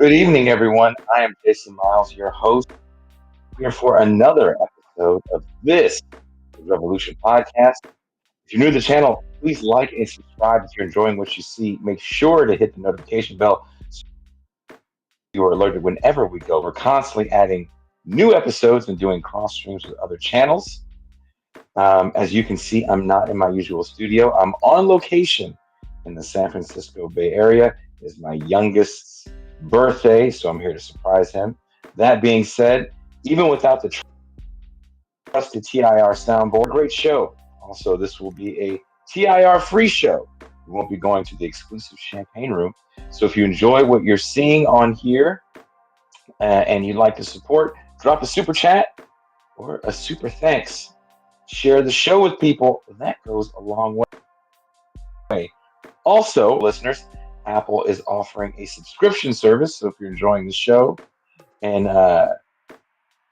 Good evening, everyone. I am Jason Miles, your host, here for another episode of this Revolution podcast. If you're new to the channel, please like and subscribe. If you're enjoying what you see, make sure to hit the notification bell so you are alerted whenever we go. We're constantly adding new episodes and doing cross streams with other channels. As you can see, I'm not in my usual studio. I'm on location in the San Francisco Bay Area. It is my youngest's birthday, so I'm here to surprise him. That being said, even without the trusted TIR soundboard, great show. Also, this will be a TIR free show. We won't be going to the exclusive champagne room. So if you enjoy what you're seeing on here and you'd like to support, drop a super chat or a super thanks. Share the show with people. That goes a long way. Also, listeners, Apple is offering a subscription service. So if you're enjoying the show and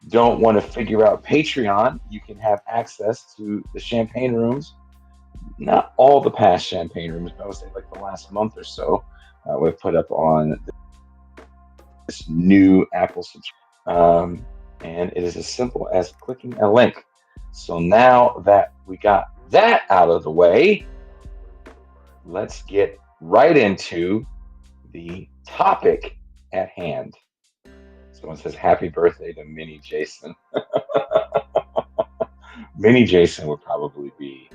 don't want to figure out Patreon, you can have access to the champagne rooms. Not all the past champagne rooms, but I would say like the last month or so, we've put up on this new Apple subscription. And it is as simple as clicking a link. So now that we got that out of the way, let's get right into the topic at hand. Someone says, happy birthday to Mini Jason. Mini Jason would probably be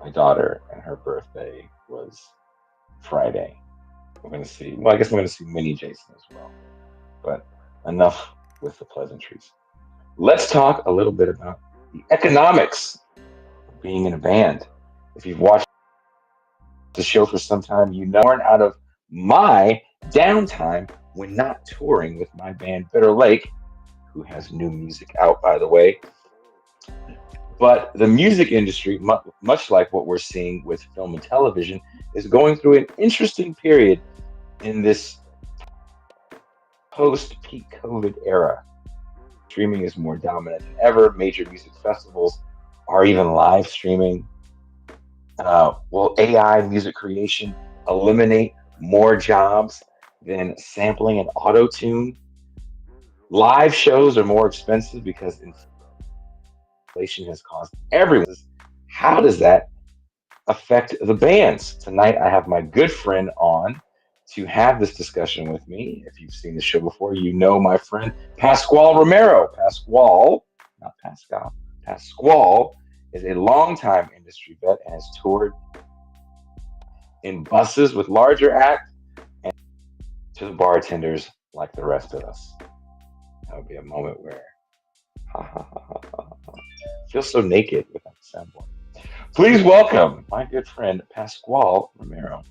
my daughter, and her birthday was Friday. We're going to see. Well, I guess we're going to see Mini Jason as well. But enough with the pleasantries. Let's talk a little bit about the economics of being in a band. If you've watched the show for some time, you know, born out of my downtime when not touring with my band Bitter Lake, who has new music out, by the way. But the music industry, much like what we're seeing with film and television, is going through an interesting period in this post-peak COVID era. Streaming is more dominant than ever. Major music festivals are even live streaming. Will AI music creation eliminate more jobs than sampling and auto-tune? Live shows are more expensive because inflation has caused everyone. How does that affect the bands? Tonight, I have my good friend on to have this discussion with me. If you've seen the show before, you know my friend Pascual Romero. Pascual, not Pascal, Pascual is a longtime industry vet and has toured in buses with larger acts and to the bartenders like the rest of us. That would be a moment where feel so naked without the soundboard. Please welcome my good friend Pascual Romero.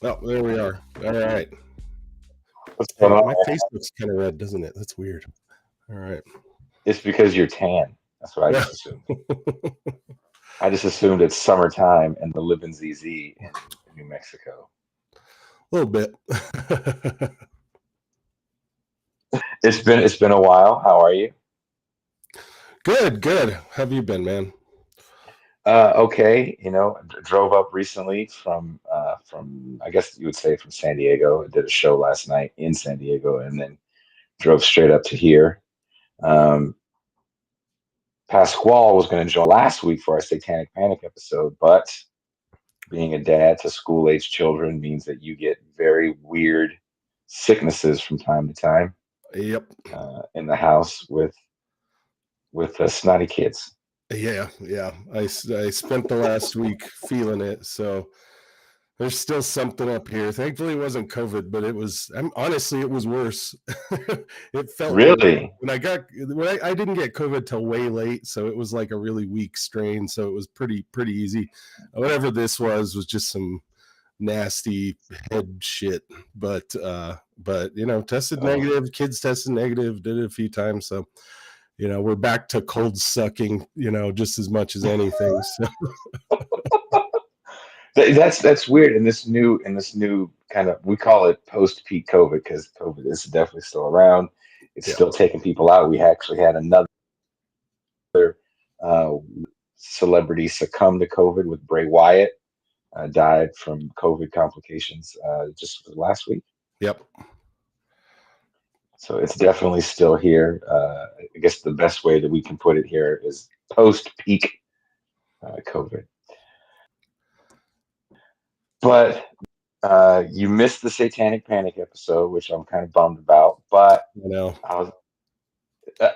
Oh, there we are. All right. What's going on? My face looks kind of red, doesn't it? That's weird. All right. It's because you're tan. That's what I just assumed. I just assumed it's summertime and the living ZZ in New Mexico. A little bit. It's been a while. How are you? Good. How have you been, man? Okay. Drove up recently from I guess you would say from San Diego. I did a show last night in San Diego and then drove straight up to here. Pascual was going to join last week for our Satanic Panic episode, but being a dad to school-age children means that you get very weird sicknesses from time to time. Yep. In the house with snotty kids. Yeah. I spent the last week feeling it, so there's still something up here. Thankfully, it wasn't COVID, but it was. Honestly, it was worse. It felt really like when I didn't get COVID till way late, so it was like a really weak strain. So it was pretty easy. Whatever this was just some nasty head shit. But tested negative. Kids tested negative. Did it a few times. So we're back to cold sucking. Just as much as anything. So. That's weird in this new kind of, we call it post-peak COVID because COVID is definitely still around. It's still taking people out. We actually had another celebrity succumb to COVID with Bray Wyatt. died from COVID complications just last week. Yep. So it's definitely still here. I guess the best way that we can put it here is post-peak COVID. But you missed the Satanic Panic episode, which I'm kind of bummed about. But You know.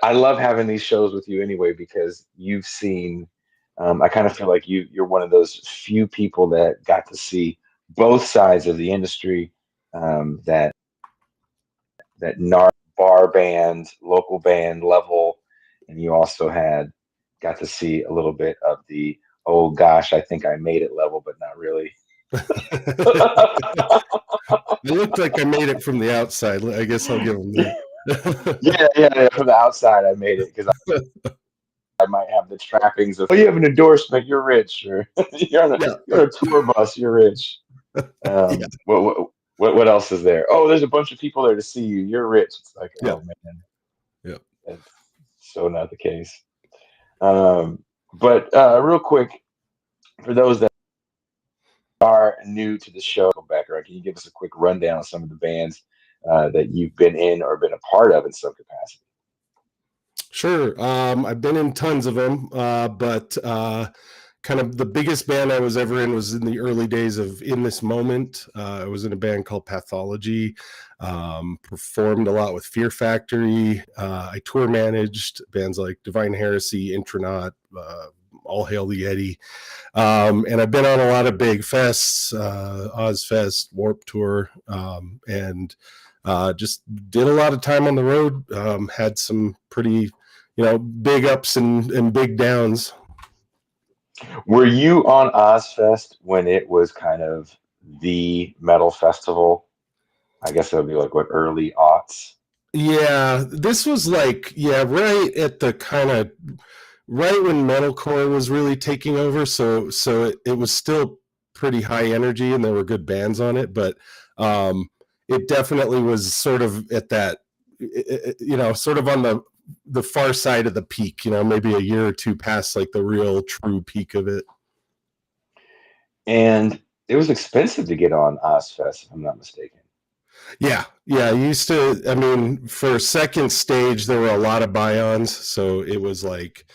I love having these shows with you anyway because you've seen. I kind of feel like you're one of those few people that got to see both sides of the industry. That NAR bar band, local band level, and you also got to see a little bit of the oh gosh, I think I made it level, but not really. It looked like I made it from the outside. I guess I'll give them that. Yeah. From the outside, I made it because I might have the trappings of, oh, you have an endorsement, you're rich, or Yeah. you're on a tour bus, you're rich. Yeah. What else is there? Oh, there's a bunch of people there to see you. You're rich. It's like, Yeah. oh man, Yeah. that's so not the case. But real quick, for those that are new to the show, Becker, can you give us a quick rundown of some of the bands that you've been in or been a part of in some capacity? Sure. I've been in tons of them, but kind of the biggest band I was ever in was in the early days of In This Moment. I was in a band called Pathology, performed a lot with Fear Factory. I tour managed bands like Divine Heresy, Intronaut, All Hail the Yeti. And I've been on a lot of big fests, Ozfest, Warp Tour, and just did a lot of time on the road. Had some pretty, big ups and big downs. Were you on Ozfest when it was kind of the metal festival? I guess it would be like what, early aughts? Yeah, this was like, right at the kind of right when metalcore was really taking over. So it was still pretty high energy and there were good bands on it, but it definitely was sort of at that, sort of on the far side of the peak, maybe a year or two past like the real true peak of it. And it was expensive to get on Ozfest, if I'm not mistaken. Yeah. I used to, I mean, for second stage, there were a lot of buy-ons. So it was like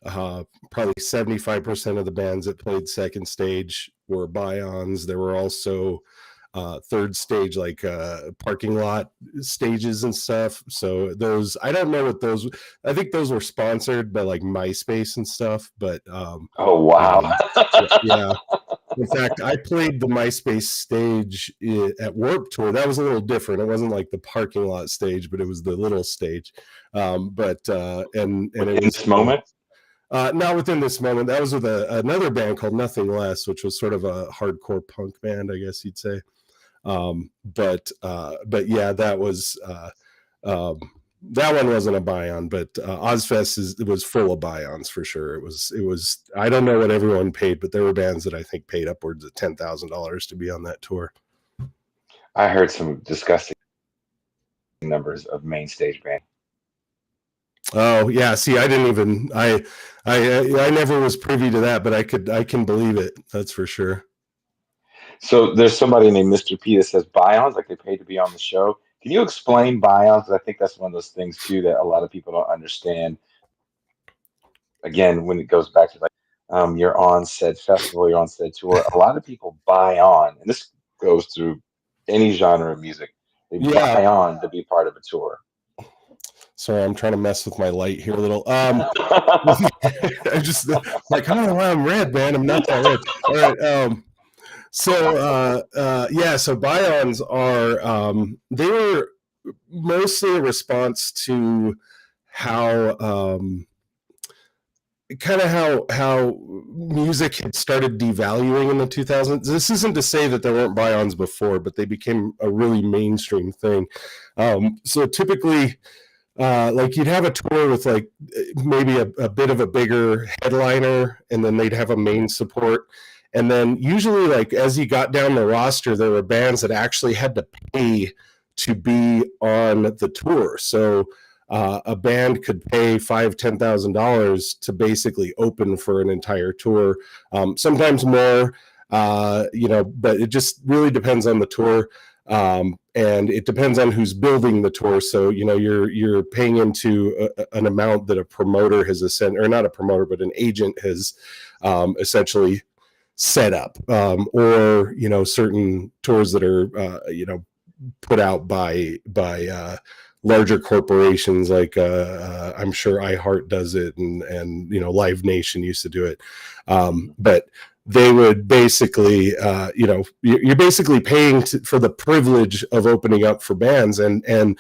probably 75% of the bands that played second stage were buy-ons. There were also third stage, like parking lot stages and stuff. So those, I don't know what those, I think those were sponsored by like MySpace and stuff, but oh, wow. Yeah. In fact, I played the MySpace stage at Warp Tour. That was a little different. It wasn't like the parking lot stage, but it was the little stage. And it was This moment. Not Within This Moment. That was with another band called Nothing Less, which was sort of a hardcore punk band, I guess you'd say. But yeah, that was that one wasn't a buy-on, but Ozfest it was full of buy-ons for sure. It was. I don't know what everyone paid, but there were bands that I think paid upwards of $10,000 to be on that tour. I heard some disgusting numbers of main stage band. Oh yeah, see, I didn't even. I never was privy to that, but I can believe it. That's for sure. So there's somebody named Mr. P that says buy-ons, like they paid to be on the show. Can you explain buy-ons? I think that's one of those things too that a lot of people don't understand. Again, when it goes back to like you're on said festival, you're on said tour. A lot of people buy on, and this goes through any genre of music. They buy on to be part of a tour. Sorry, I'm trying to mess with my light here a little. I just like, I don't know why I'm red, man. I'm not that red. All right. So buy-ons are they were mostly a response to how how music had started devaluing in the 2000s. This isn't to say that there weren't buy-ons before, but they became a really mainstream thing. So typically, like you'd have a tour with like maybe a bit of a bigger headliner, and then they'd have a main support. And then usually, like as you got down the roster, there were bands that actually had to pay to be on the tour. So a band could pay $5,000-$10,000 to basically open for an entire tour, sometimes more. But it just really depends on the tour. And it depends on who's building the tour. So, you're paying into an amount that a promoter has or not a promoter, but an agent has essentially set up, or, certain tours that are, put out by larger corporations, like I'm sure iHeart does it, and Live Nation used to do it. But they would basically, you're basically paying for the privilege of opening up for bands. And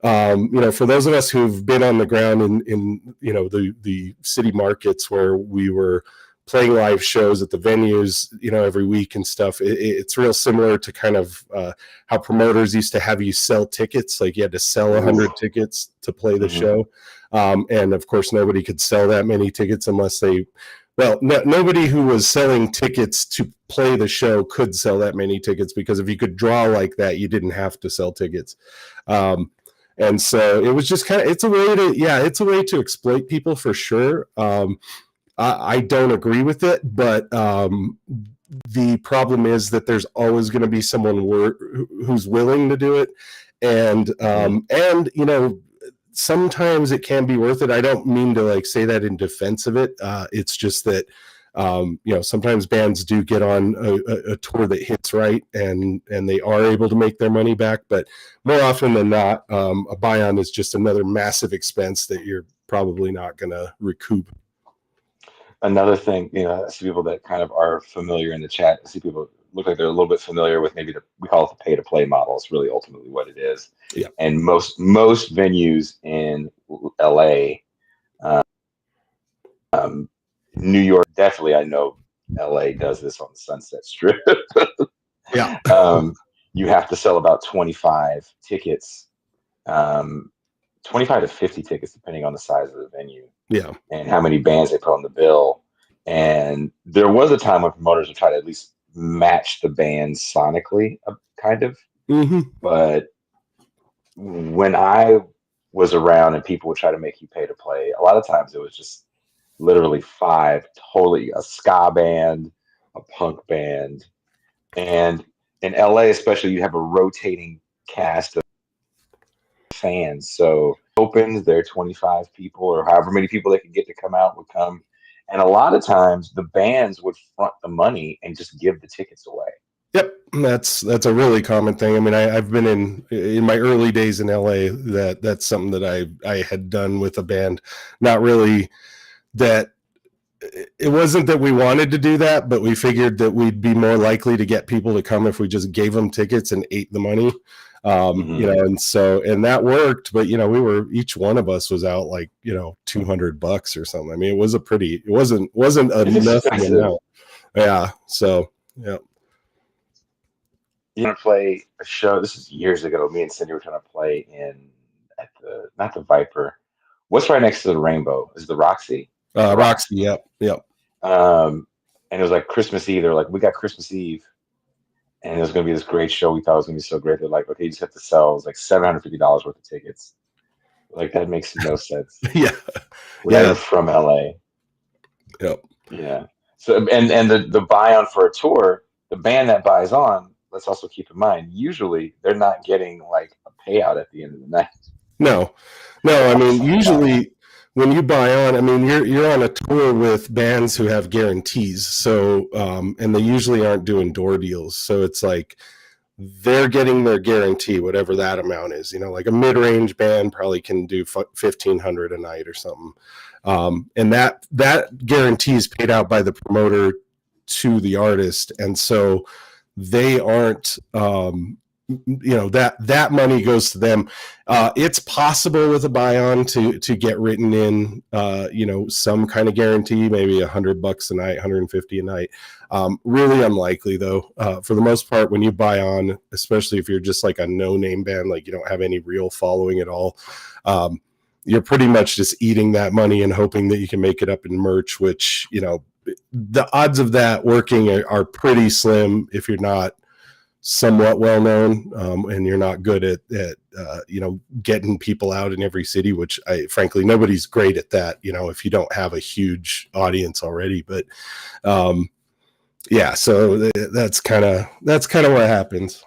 for those of us who've been on the ground in the city markets where we were playing live shows at the venues, every week and stuff, it's real similar to kind of how promoters used to have you sell tickets. Like you had to sell 100 tickets to play the show. And of course, nobody could sell that many tickets unless nobody who was selling tickets to play the show could sell that many tickets, because if you could draw like that, you didn't have to sell tickets. And so it was just it's a way to exploit people for sure. I don't agree with it, but the problem is that there's always going to be someone who's willing to do it. And sometimes it can be worth it. I don't mean to say that in defense of it. It's just that, sometimes bands do get on a tour that hits right, and they are able to make their money back. But more often than not, a buy-on is just another massive expense that you're probably not going to recoup. Another thing, I see people that kind of are familiar in the chat. I see people look like they're a little bit familiar with maybe we call it the pay-to-play model. It's really ultimately what it is. Yeah. And most venues in LA, New York, definitely, I know LA does this on the Sunset Strip. Yeah. You have to sell about 25 tickets, 25 to 50 tickets, depending on the size of the venue. Yeah. And how many bands they put on the bill. And there was a time when promoters would try to at least match the bands sonically, kind of. Mm-hmm. But when I was around and people would try to make you pay to play, a lot of times it was just literally a ska band, a punk band. And in LA especially, you have a rotating cast of fans. So opens, there 25 people or however many people they could get to come out would come. And a lot of times the bands would front the money and just give the tickets away. Yep, that's a really common thing. I mean, I've been in my early days in LA, that's something that I had done with a band. Not really that it wasn't that we wanted to do that, but we figured that we'd be more likely to get people to come if we just gave them tickets and ate the money. And that worked, but each one of us was out like $200 or something. I mean, it wasn't enough amount. Yeah. So yeah. You want to play a show? This is years ago. Me and Cindy were trying to play not the Viper. What's right next to the Rainbow? Is the Roxy? Roxy. Yep. And it was like Christmas Eve. They're like, we got Christmas Eve. And it was going to be this great show. We thought it was going to be so great. They're like, okay, you just have to sell like $750 worth of tickets. Like, that makes no sense. Yeah. We're from LA. Yep. Yeah. So, and the buy-on for a tour, the band that buys on, let's also keep in mind, usually they're not getting like a payout at the end of the night. No. I mean, usually when you buy on, I mean, you're on a tour with bands who have guarantees. So, and they usually aren't doing door deals. So it's like they're getting their guarantee, whatever that amount is. Like a mid-range band probably can do $1,500 a night or something. And that guarantee is paid out by the promoter to the artist. And so they aren't, that money goes to them. It's possible with a buy-on to get written in, some kind of guarantee, maybe $100 a night, $150 a night. Really unlikely though. For the most part, when you buy on, especially if you're just like a no-name band, like you don't have any real following at all, you're pretty much just eating that money and hoping that you can make it up in merch, which, the odds of that working are pretty slim if you're not somewhat well known, and you're not good at getting people out in every city, which frankly nobody's great at that, if you don't have a huge audience already. But Yeah, so that's kind of what happens.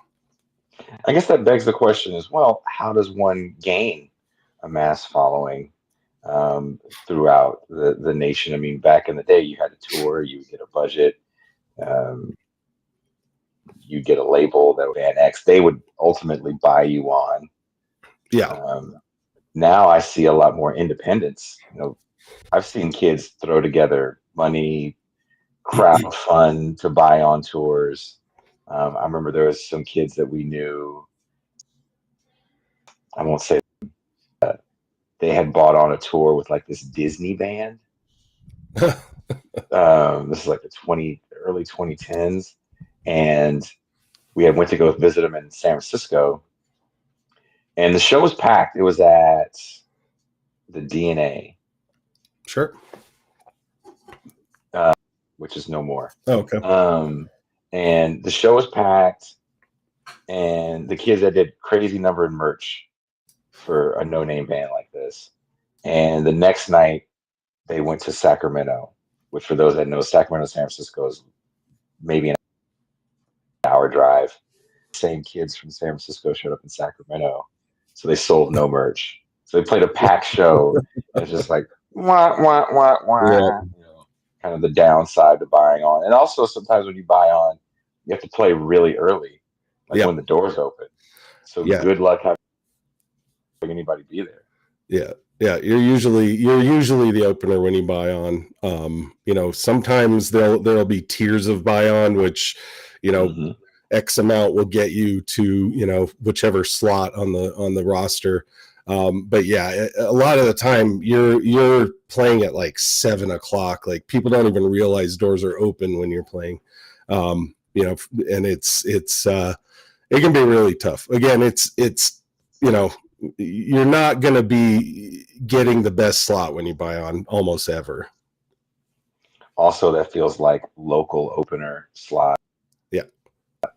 I guess that begs the question as well, how does one gain a mass following throughout the nation? I mean, back in the day, you had a tour, you would get a budget, um, you get a label that would band X. They would ultimately buy you on. Yeah. Um, Now I see a lot more independence. I've seen kids throw together money, crowd fund to buy on tours. I remember there was some kids that we knew. I won't say they had bought on a tour with like this Disney band. This is like the early 2010s, and we had went to go visit them in San Francisco, and the show was packed. It was at the DNA, Sure. which is no more. Oh, okay. And the show was packed, and the kids that did crazy number in merch for a no-name band like this. And the next night, they went to Sacramento, which for those that know, Sacramento, San Francisco is maybe an hour drive. Same kids from San Francisco showed up in Sacramento, so they sold no merch. So they played a packed show, and it's just like wah wah wah Yeah. wah. Kind of the downside to buying on. And also sometimes when you buy on, you have to play really early, like Yeah. when the doors open. So Yeah. good luck having anybody be there. Yeah. Yeah, you're usually the opener when you buy on. Sometimes there'll be tiers of buy on, which Mm-hmm. X amount will get you to whichever slot on the roster. But yeah, a lot of the time you're playing at like 7:00. Like people don't even realize doors are open when you're playing. And it can be really tough. Again, it's you're not going to be getting the best slot when you buy on almost ever. Also, that feels like local opener slot.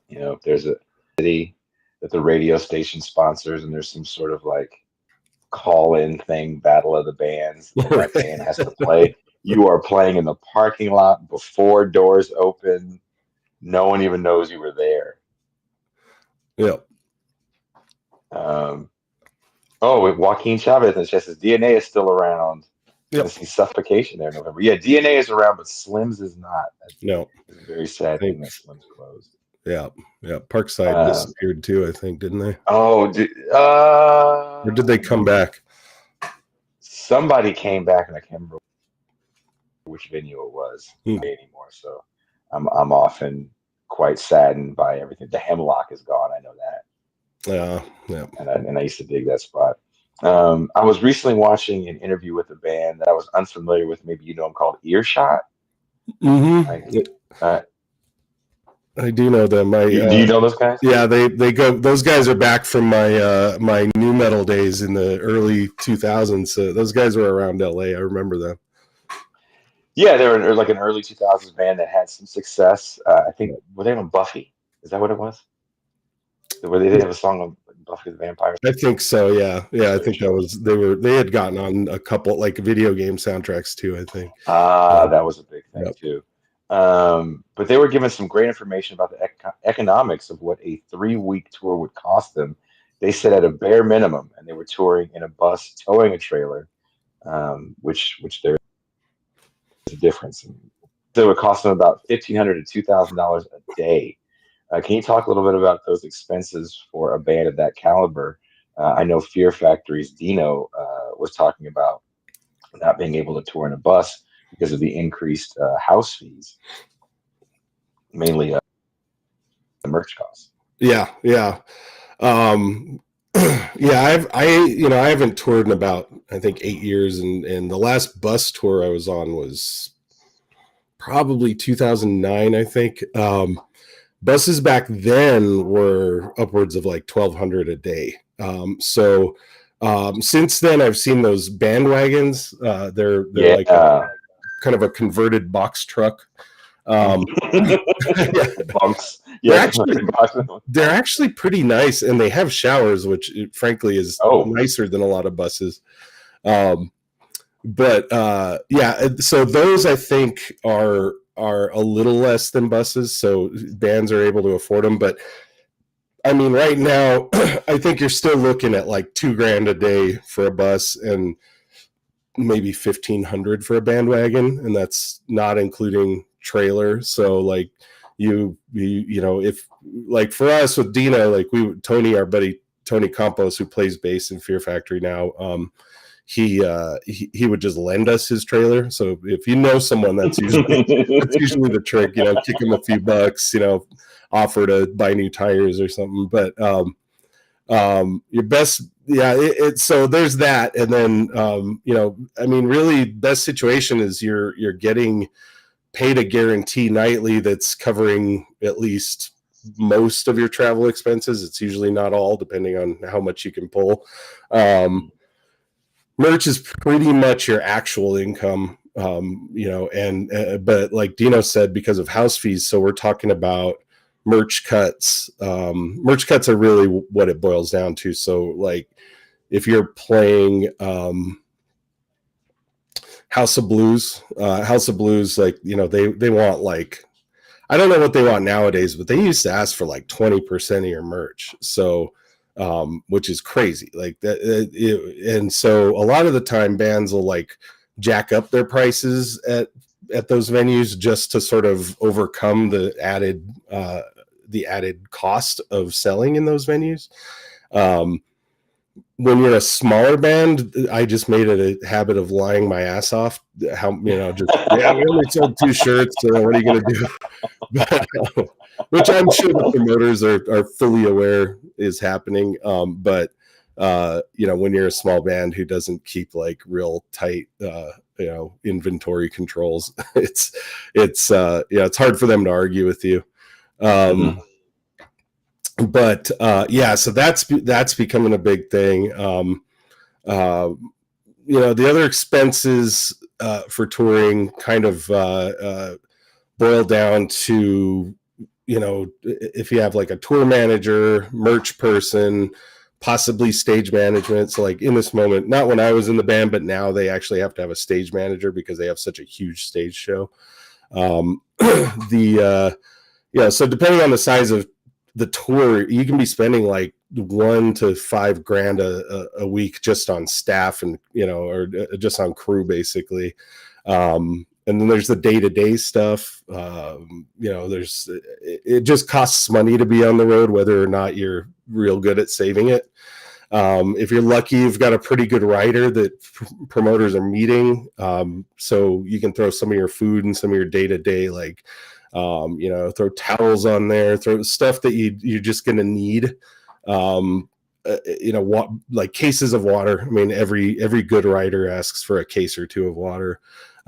Yeah. If there's a city that the radio station sponsors and there's some sort of like call-in thing, battle of the bands that band has to play, you are playing in the parking lot before doors open. No one even knows you were there. Yeah. With Joaquin Chavez, and says DNA is still around. Yep. I see Suffocation there in November. Yeah, DNA is around, but Slim's is not. No. It's a very sad thing that Slim's closed. Yeah. Yeah. Parkside disappeared too, I think, didn't they? Oh, or did they come back? Somebody came back, and I can't remember which venue it was anymore. So I'm often quite saddened by everything. The Hemlock is gone. I know that. Yeah. And I used to dig that spot. I was recently watching an interview with a band that I was unfamiliar with. Maybe you know them, called Earshot. Mm-hmm. I do know them. Do you know those guys? Yeah, they go. Those guys are back from my new metal days in the early 2000s. So those guys were around LA. I remember them. Yeah, they were like an early 2000s band that had some success. I think were they on Buffy? Is that what it was? Where they did have a song on Buffy the Vampire? I think so. Yeah. I think that was they had gotten on a couple like video game soundtracks too. I think. That was a big thing too. But they were given some great information about the economics of what a 3-week tour would cost them. They said at a bare minimum, and they were touring in a bus towing a trailer, which there is a difference. So it would cost them about $1,500 to $2,000 a day. Can you talk a little bit about those expenses for a band of that caliber? I know Fear Factory's Dino was talking about not being able to tour in a bus because of the increased house fees, mainly the merch costs. Yeah. I haven't toured in about I think 8 years, and the last bus tour I was on was probably 2009. I think buses back then were upwards of like $1,200 a day. Since then, I've seen those bandwagons. They're like kind of a converted box truck. Bunks. Yeah, they're actually pretty nice, and they have showers, which frankly is nicer than a lot of buses. So those I think are are a little less than buses, so bands are able to afford them. But I mean, right now, I think you're still looking at like $2,000 a day for a bus and maybe 1,500 for a bandwagon, and that's not including trailer. So like you know, if like for us with Dino, like Tony, our buddy Tony Campos, who plays bass in Fear Factory now, he would just lend us his trailer. So if you know someone, that's usually the trick. You know, kick him a few bucks. You know, offer to buy new tires or something. But your best, yeah. So there's that, and then you know, I mean, really, best situation is you're getting paid a guarantee nightly that's covering at least most of your travel expenses. It's usually not all, depending on how much you can pull. Merch is pretty much your actual income, you know, and but like Dino said, because of house fees, so we're talking about merch cuts. Merch cuts are really what it boils down to. So like if you're playing House of Blues, like, you know, they want like, I don't know what they want nowadays, but they used to ask for like 20% of your merch. So which is crazy. Like that, and so a lot of the time bands will like jack up their prices at those venues just to sort of overcome the added cost of selling in those venues. When you're a smaller band, I just made it a habit of lying my ass off. How, you know, just, yeah, we only sold 2 shirts. So what are you going to do? But, which I'm sure the promoters are fully aware is happening. But you know, when you're a small band who doesn't keep like real tight, you know, inventory controls, it's yeah, it's hard for them to argue with you. But yeah, so that's becoming a big thing. You know, the other expenses for touring kind of boil down to, you know, if you have like a tour manager, merch person, possibly stage management. So like in this moment, not when I was in the band, but now they actually have to have a stage manager because they have such a huge stage show. Yeah, so depending on the size of the tour, you can be spending like $1 to $5 grand a week just on staff, and, you know, or just on crew basically. And then there's the day-to-day stuff. You know, it just costs money to be on the road, whether or not you're real good at saving it. If you're lucky, you've got a pretty good rider that promoters are meeting. So you can throw some of your food and some of your day-to-day, like, you know, throw towels on there, throw stuff that you're just going to need. You know, like cases of water. I mean, every good rider asks for a case or two of water.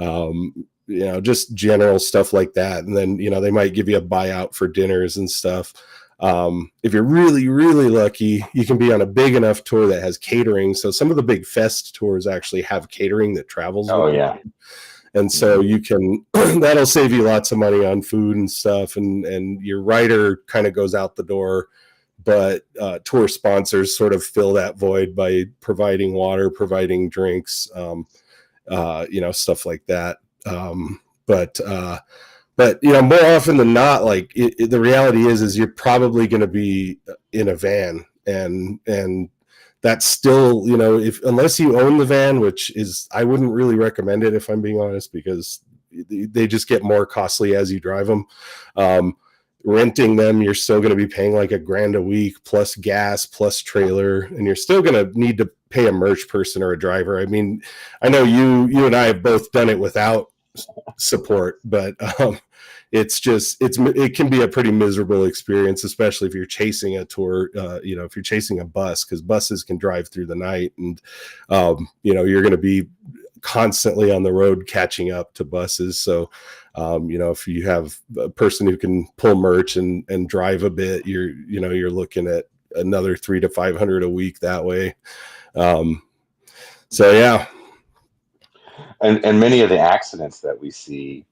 You know, just general stuff like that. And then, you know, they might give you a buyout for dinners and stuff. If you're really, really lucky, you can be on a big enough tour that has catering. So some of the big fest tours actually have catering that travels. Oh, yeah. Them. And so you can, that'll save you lots of money on food and stuff. And your rider kind of goes out the door, but tour sponsors sort of fill that void by providing water, providing drinks, you know, stuff like that. But you know, more often than not, like the reality is you're probably going to be in a van, and that's still, you know, unless you own the van, which is, I wouldn't really recommend it if I'm being honest, because they just get more costly as you drive them. Renting them, you're still going to be paying like $1 grand a week plus gas plus trailer, and you're still going to need to pay a merch person or a driver. I mean, I know you and I have both done it without support, but it can be a pretty miserable experience, especially if you're chasing a tour, you know, if you're chasing a bus, because buses can drive through the night, and you know, you're going to be constantly on the road catching up to buses. So you know, if you have a person who can pull merch and drive a bit, you're looking at another 300 to 500 a week that way. So yeah. And many of the accidents that we see,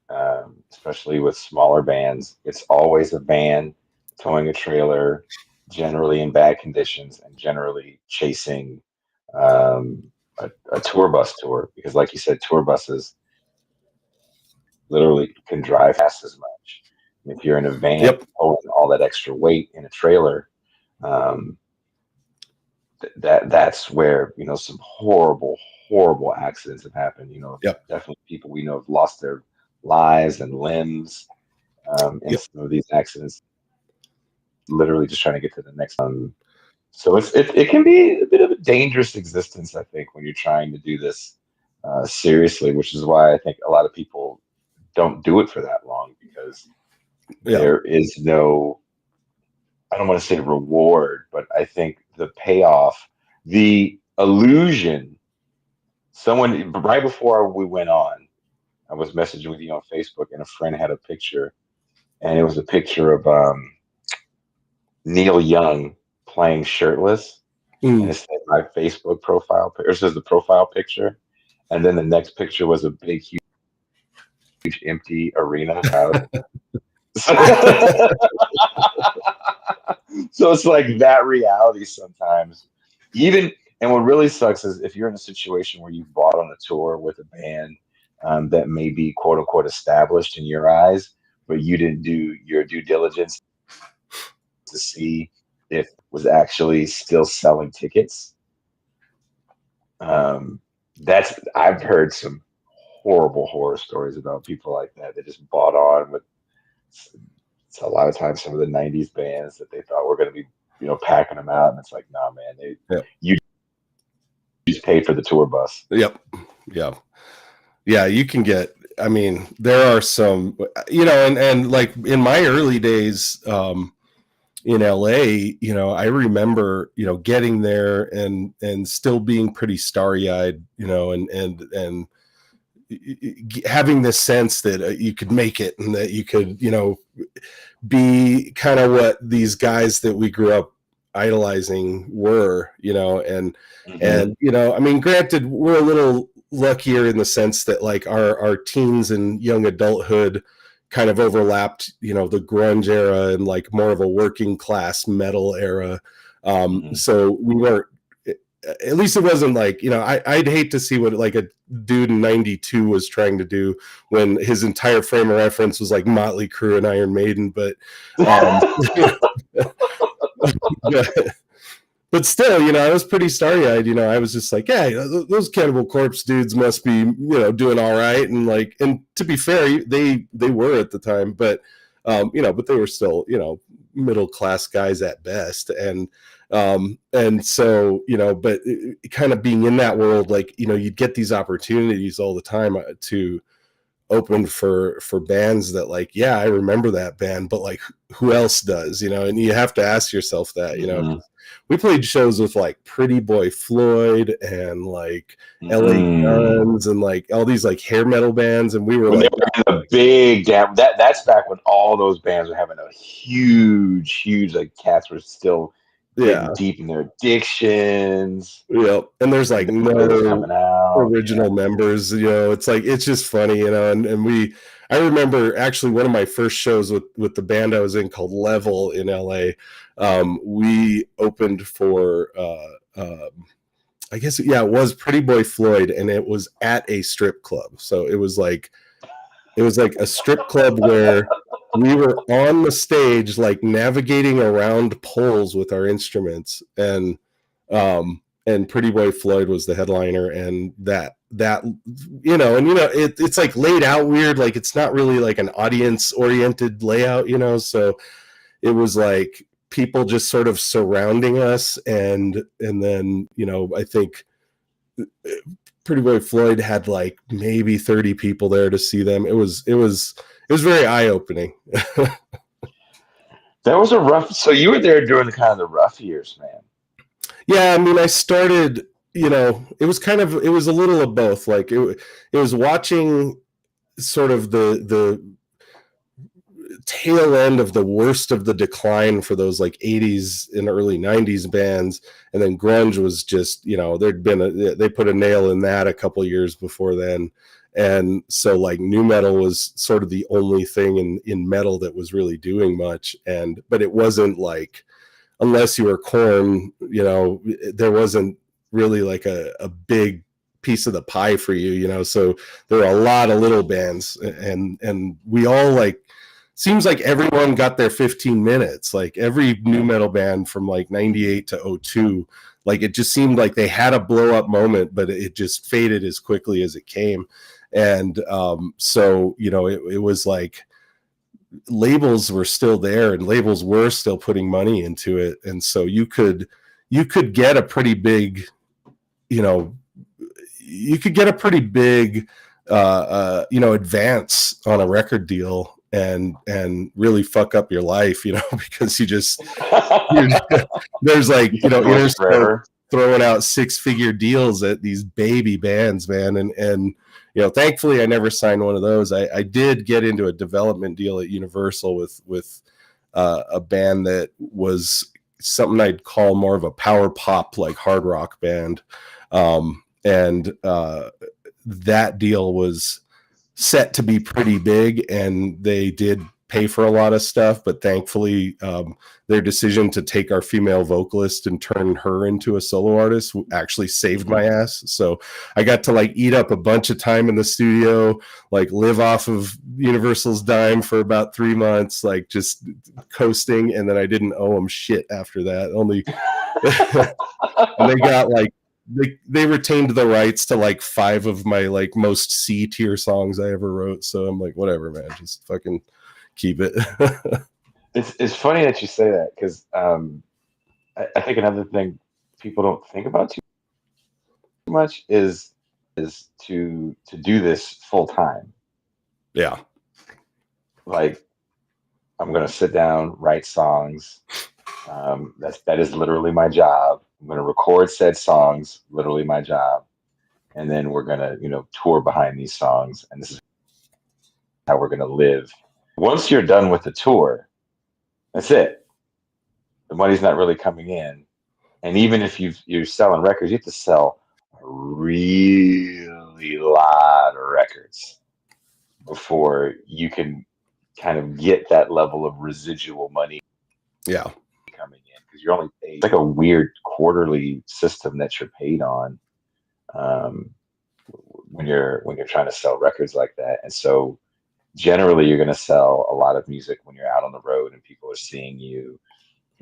especially with smaller bands, it's always a van towing a trailer, generally in bad conditions, and generally chasing a tour bus tour. Because, like you said, tour buses, literally can drive fast as much. And if you're in a van Yep. pulling all that extra weight in a trailer, um, that's where some horrible accidents have happened. Yep. Definitely people we know have lost their lives and limbs in Yep. some of these accidents. Literally just trying to get to the next. So it can be a bit of a dangerous existence, I think, when you're trying to do this seriously, which is why I think a lot of people don't do it for that long because Yeah. there is no, I don't want to say reward, but I think the payoff, the illusion. Someone right before we went on, I was messaging with you on Facebook, and a friend had a picture, and it was a picture of Neil Young playing shirtless, and Mm. it said my Facebook profile, or it says the profile picture, and then the next picture was a big, huge, empty arena crowd. So it's like that reality sometimes. Even and what really sucks is if you're in a situation where you've bought on a tour with a band that may be quote unquote established in your eyes, but you didn't do your due diligence to see if it was actually still selling tickets. Um, that's I've heard some horrible horror stories about people like that. They just bought on with it's a lot of times some of the '90s bands that they thought were going to be, packing them out, and it's like, nah, man, Yep. you just paid for the tour bus. Yep. Yeah. Yeah. You can get, I mean, there are some, and like in my early days, in LA, I remember, getting there and still being pretty starry eyed, and having this sense that you could make it and that you could, be kind of what these guys that we grew up idolizing were, Hmm. I mean, granted, we're a little luckier in the sense that like our teens and young adulthood kind of overlapped, the grunge era and like more of a working class metal era. Hmm. So we weren't, at least it wasn't like, I'd hate to see what like a dude in 92 was trying to do when his entire frame of reference was like Motley Crue and Iron Maiden. Um, but, but still, I was pretty starry eyed. I was just like, yeah, those Cannibal Corpse dudes must be, doing all right. And like, and to be fair, they were at the time, but they were still, middle class guys at best. And so, but kind of being in that world, like, you'd get these opportunities all the time to open for bands that like, yeah, I remember that band, but like who else does, and you have to ask yourself that, Hmm. we played shows with like Pretty Boy Floyd and like LA Hmm. Guns and like all these like hair metal bands, and we were When they like, were in the big damn that's back when all those bands were having a huge like cats were still yeah, getting deep in their addictions. yeah, and there's like Lyrics no coming out. Yeah. original members, it's like it's just funny, and I remember actually one of my first shows with the band I was in called Level in LA. We opened for I guess, yeah, it was Pretty Boy Floyd, and it was at a strip club. So it was like a strip club where we were on the stage like navigating around poles with our instruments, and Pretty Boy Floyd was the headliner, and that it's like laid out weird, like it's not really like an audience oriented layout, so it was like people just sort of surrounding us, and then I think Pretty Boy Floyd had like maybe 30 people there to see them. It was very eye opening. That was a rough. So you were there during the kind of the rough years, man. Yeah, I mean, I started. It was a little of both. Like it was watching sort of the tail end of the worst of the decline for those like 80s and early 90s bands, and then grunge was just, they put a nail in that a couple years before then, and so like new metal was sort of the only thing in metal that was really doing much, but it wasn't like, unless you were Korn, there wasn't really like a big piece of the pie for you, you know. So there are a lot of little bands, and we all like, seems like everyone got their 15 minutes. Like every new metal band from like 98 to 02, like it just seemed like they had a blow up moment, but it just faded as quickly as it came. And so, you know, it was like labels were still there and labels were still putting money into it. And so you could get a pretty big, you know, you could get a pretty big, you know, advance on a record deal and really fuck up your life, you know, because there's like, you know, Interscope throwing out 6-figure deals at these baby bands, man. And, you know, thankfully I never signed one of those. I did get into a development deal at Universal with a band that was something I'd call more of a power pop, like hard rock band. And that deal was set to be pretty big, and they did pay for a lot of stuff, but thankfully their decision to take our female vocalist and turn her into a solo artist actually saved my ass. So I got to like eat up a bunch of time in the studio, like live off of Universal's dime for about 3 months, like just coasting, and then I didn't owe them shit after that. Only and they got like they retained the rights to like 5 of my like most C tier songs I ever wrote. So I'm like, whatever, man, just fucking keep it. It's funny that you say that, because I think another thing people don't think about too much is to do this full time. Yeah. Like, I'm gonna sit down, write songs. That is literally my job. I'm gonna record said songs, literally my job, and then we're gonna, you know, tour behind these songs, and this is how we're gonna live. Once you're done with the tour, that's it. The money's not really coming in, and even if you're selling records, you have to sell a really lot of records before you can kind of get that level of residual money. Yeah. Coming in, because you're only paid, it's like a weird quarterly system that you're paid on when you're trying to sell records like that. And so generally you're going to sell a lot of music when you're out on the road and people are seeing you.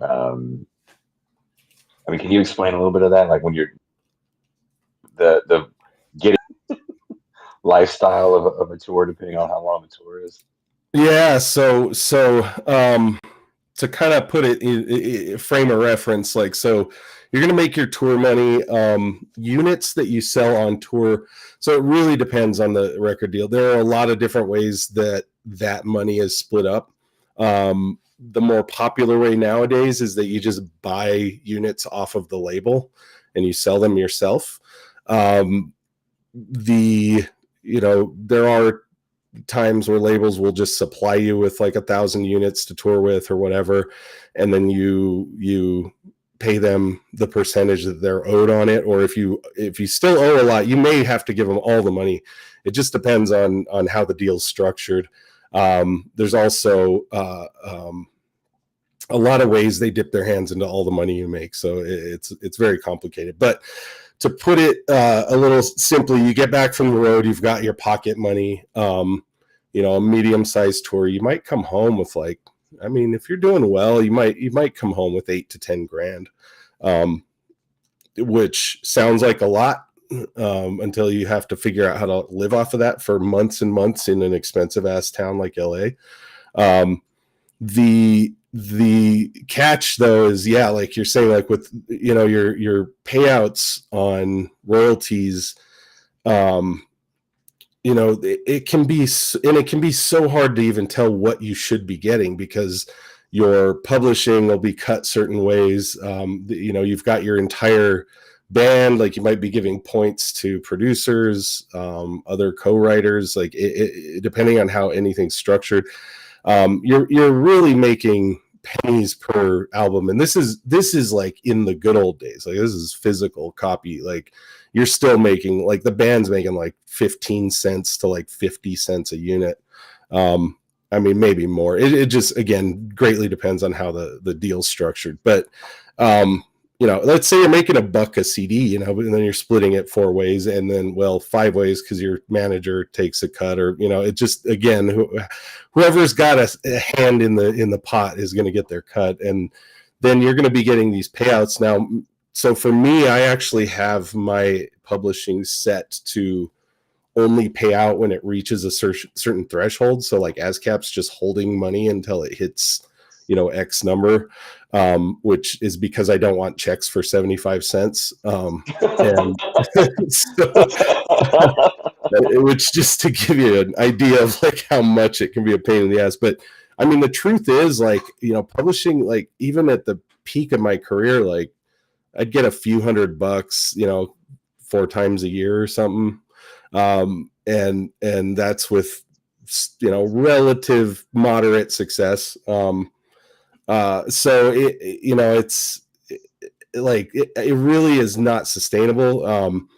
I mean, can you explain a little bit of that, like when you're the getting lifestyle of a tour, depending on how long the tour is? Yeah, so to kind of put it in frame of reference, like, so you're going to make your tour money, units that you sell on tour. So it really depends on the record deal. There are a lot of different ways that money is split up. The more popular way nowadays is that you just buy units off of the label and you sell them yourself. You know, there are times where labels will just supply you with like 1,000 units to tour with or whatever, and then you pay them the percentage that they're owed on it. Or if you still owe a lot, you may have to give them all the money. It just depends on how the deal's structured. There's also a lot of ways they dip their hands into all the money you make, so it's very complicated. But to put it a little simply, you get back from the road, you've got your pocket money, you know, a medium-sized tour, you might come home with like, I mean, if you're doing well, you might come home with 8 to 10 grand, which sounds like a lot until you have to figure out how to live off of that for months and months in an expensive ass town like LA. The catch though is, yeah, like you're saying, like with, you know, your payouts on royalties, you know, it can be so hard to even tell what you should be getting, because your publishing will be cut certain ways. You know, you've got your entire band, like you might be giving points to producers, other co-writers, like it depending on how anything's structured. You're really making pennies per album, and this is like in the good old days, like this is physical copy, like you're still making, like the band's making like 15 cents to like 50 cents a unit. I mean, maybe more. It just, again, greatly depends on how the deal's structured. But let's say you're making $1 a CD, and then you're splitting it 4 ways, and then 5 ways because your manager takes a cut, or it just, again, whoever's got a hand in the pot is going to get their cut, and then you're going to be getting these payouts. Now, so for me, I actually have my publishing set to only pay out when it reaches a certain threshold. So like ASCAP's just holding money until it hits X number, which is because I don't want checks for 75 cents. And so, which, just to give you an idea of like how much it can be a pain in the ass. But I mean, the truth is, like, publishing, like, even at the peak of my career, like, I'd get a few $100, 4 times a year or something. And that's with, relative moderate success. So it's like, it really is not sustainable.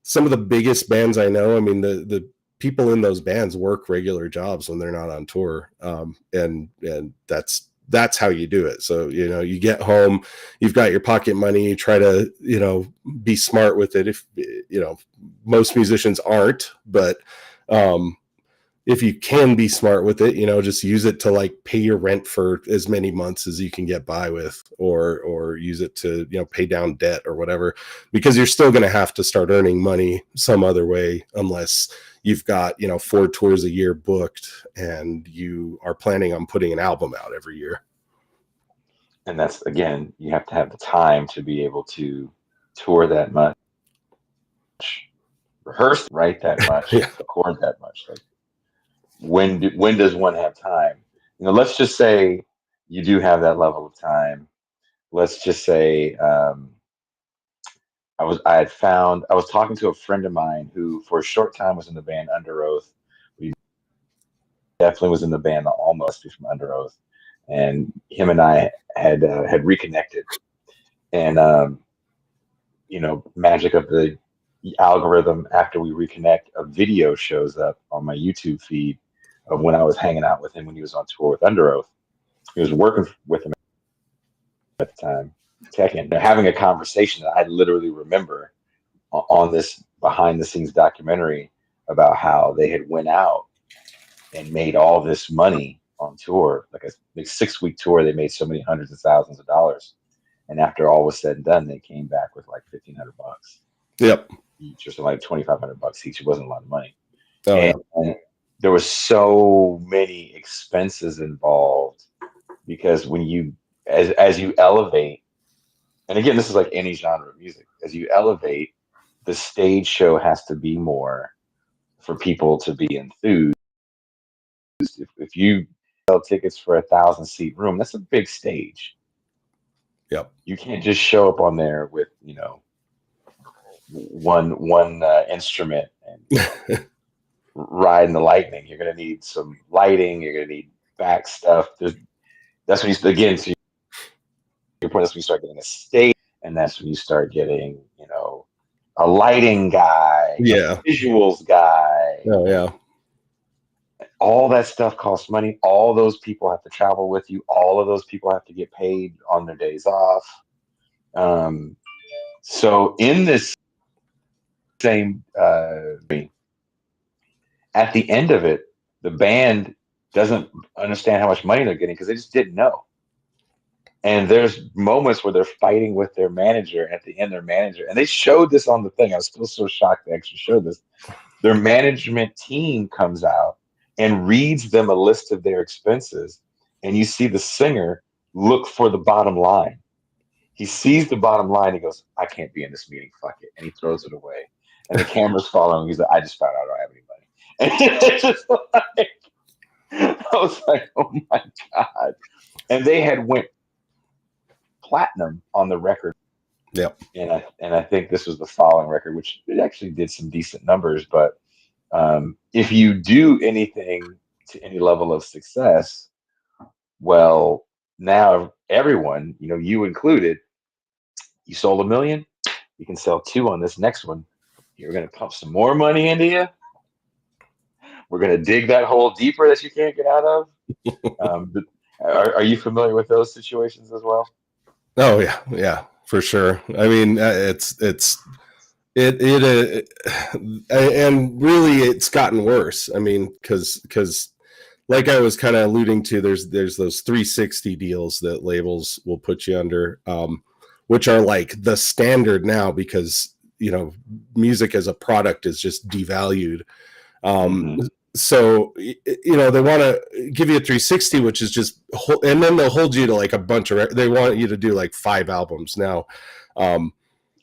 Some of the biggest bands I know, I mean, the people in those bands work regular jobs when they're not on tour. And that's how you do it. So, you get home, you've got your pocket money, you try to, be smart with it. If, most musicians aren't, but, if you can be smart with it, just use it to like pay your rent for as many months as you can get by with, or use it to, pay down debt or whatever, because you're still going to have to start earning money some other way, unless you've got, 4 tours a year booked and you are planning on putting an album out every year. And that's, again, you have to have the time to be able to tour that much, rehearse, write that much, Yeah. record that much. Like, when does one have time? Let's just say you do have that level of time. Let's just say, I was talking to a friend of mine who, for a short time, was in the band Under Oath. We definitely was in the band Almost from Under Oath, and him and I had reconnected, and magic of the algorithm, after we reconnect, a video shows up on my YouTube feed of when I was hanging out with him when he was on tour with Under Oath. He was working with him at the time, teching. They're having a conversation that I literally remember on this behind the scenes documentary about how they had went out and made all this money on tour, like a 6-week tour. They made so many hundreds of thousands of dollars, and after all was said and done, they came back with like $1,500 Yep. each, or something like $2,500 each. It wasn't a lot of money. Oh, and, yeah. and there was so many expenses involved, because when you, as you elevate, and again, this is like any genre of music, as you elevate, the stage show has to be more for people to be enthused. If you sell tickets for 1,000-seat room, that's a big stage. Yep. You can't just show up on there with one instrument and riding the lightning. You're going to need some lighting. You're going to need back stuff. That's when you, again, to your point, that's when you start getting a stage, and that's when you start getting a lighting guy, Yeah. a visuals guy. Oh, yeah. All that stuff costs money. All those people have to travel with you. All of those people have to get paid on their days off. So in this same, at the end of it, the band doesn't understand how much money they're getting because they just didn't know. And there's moments where they're fighting with their manager. At the end, their manager, and they showed this on the thing. I was still so shocked they actually showed this. Their management team comes out and reads them a list of their expenses, and you see the singer look for the bottom line. He sees the bottom line. He goes, "I can't be in this meeting. Fuck it," and he throws it away. And the camera's following. He's like, "I just found out I don't have any money." And it's just like, I was like, "Oh my god!" And they had went platinum on the record. Yep. And I think this was the following record, which it actually did some decent numbers. But if you do anything to any level of success, well, now everyone, you included, you sold 1 million, you can sell 2 on this next one. You're going to pump some more money into you. We're going to dig that hole deeper that you can't get out of. But are you familiar with those situations as well? Oh, yeah. Yeah, for sure. I mean, and really it's gotten worse. I mean, because like I was kind of alluding to, there's those 360 deals that labels will put you under, which are like the standard now because music as a product is just devalued. So they want to give you a 360, which is just, and then they'll hold you to like a bunch of, they want you to do like 5 albums now.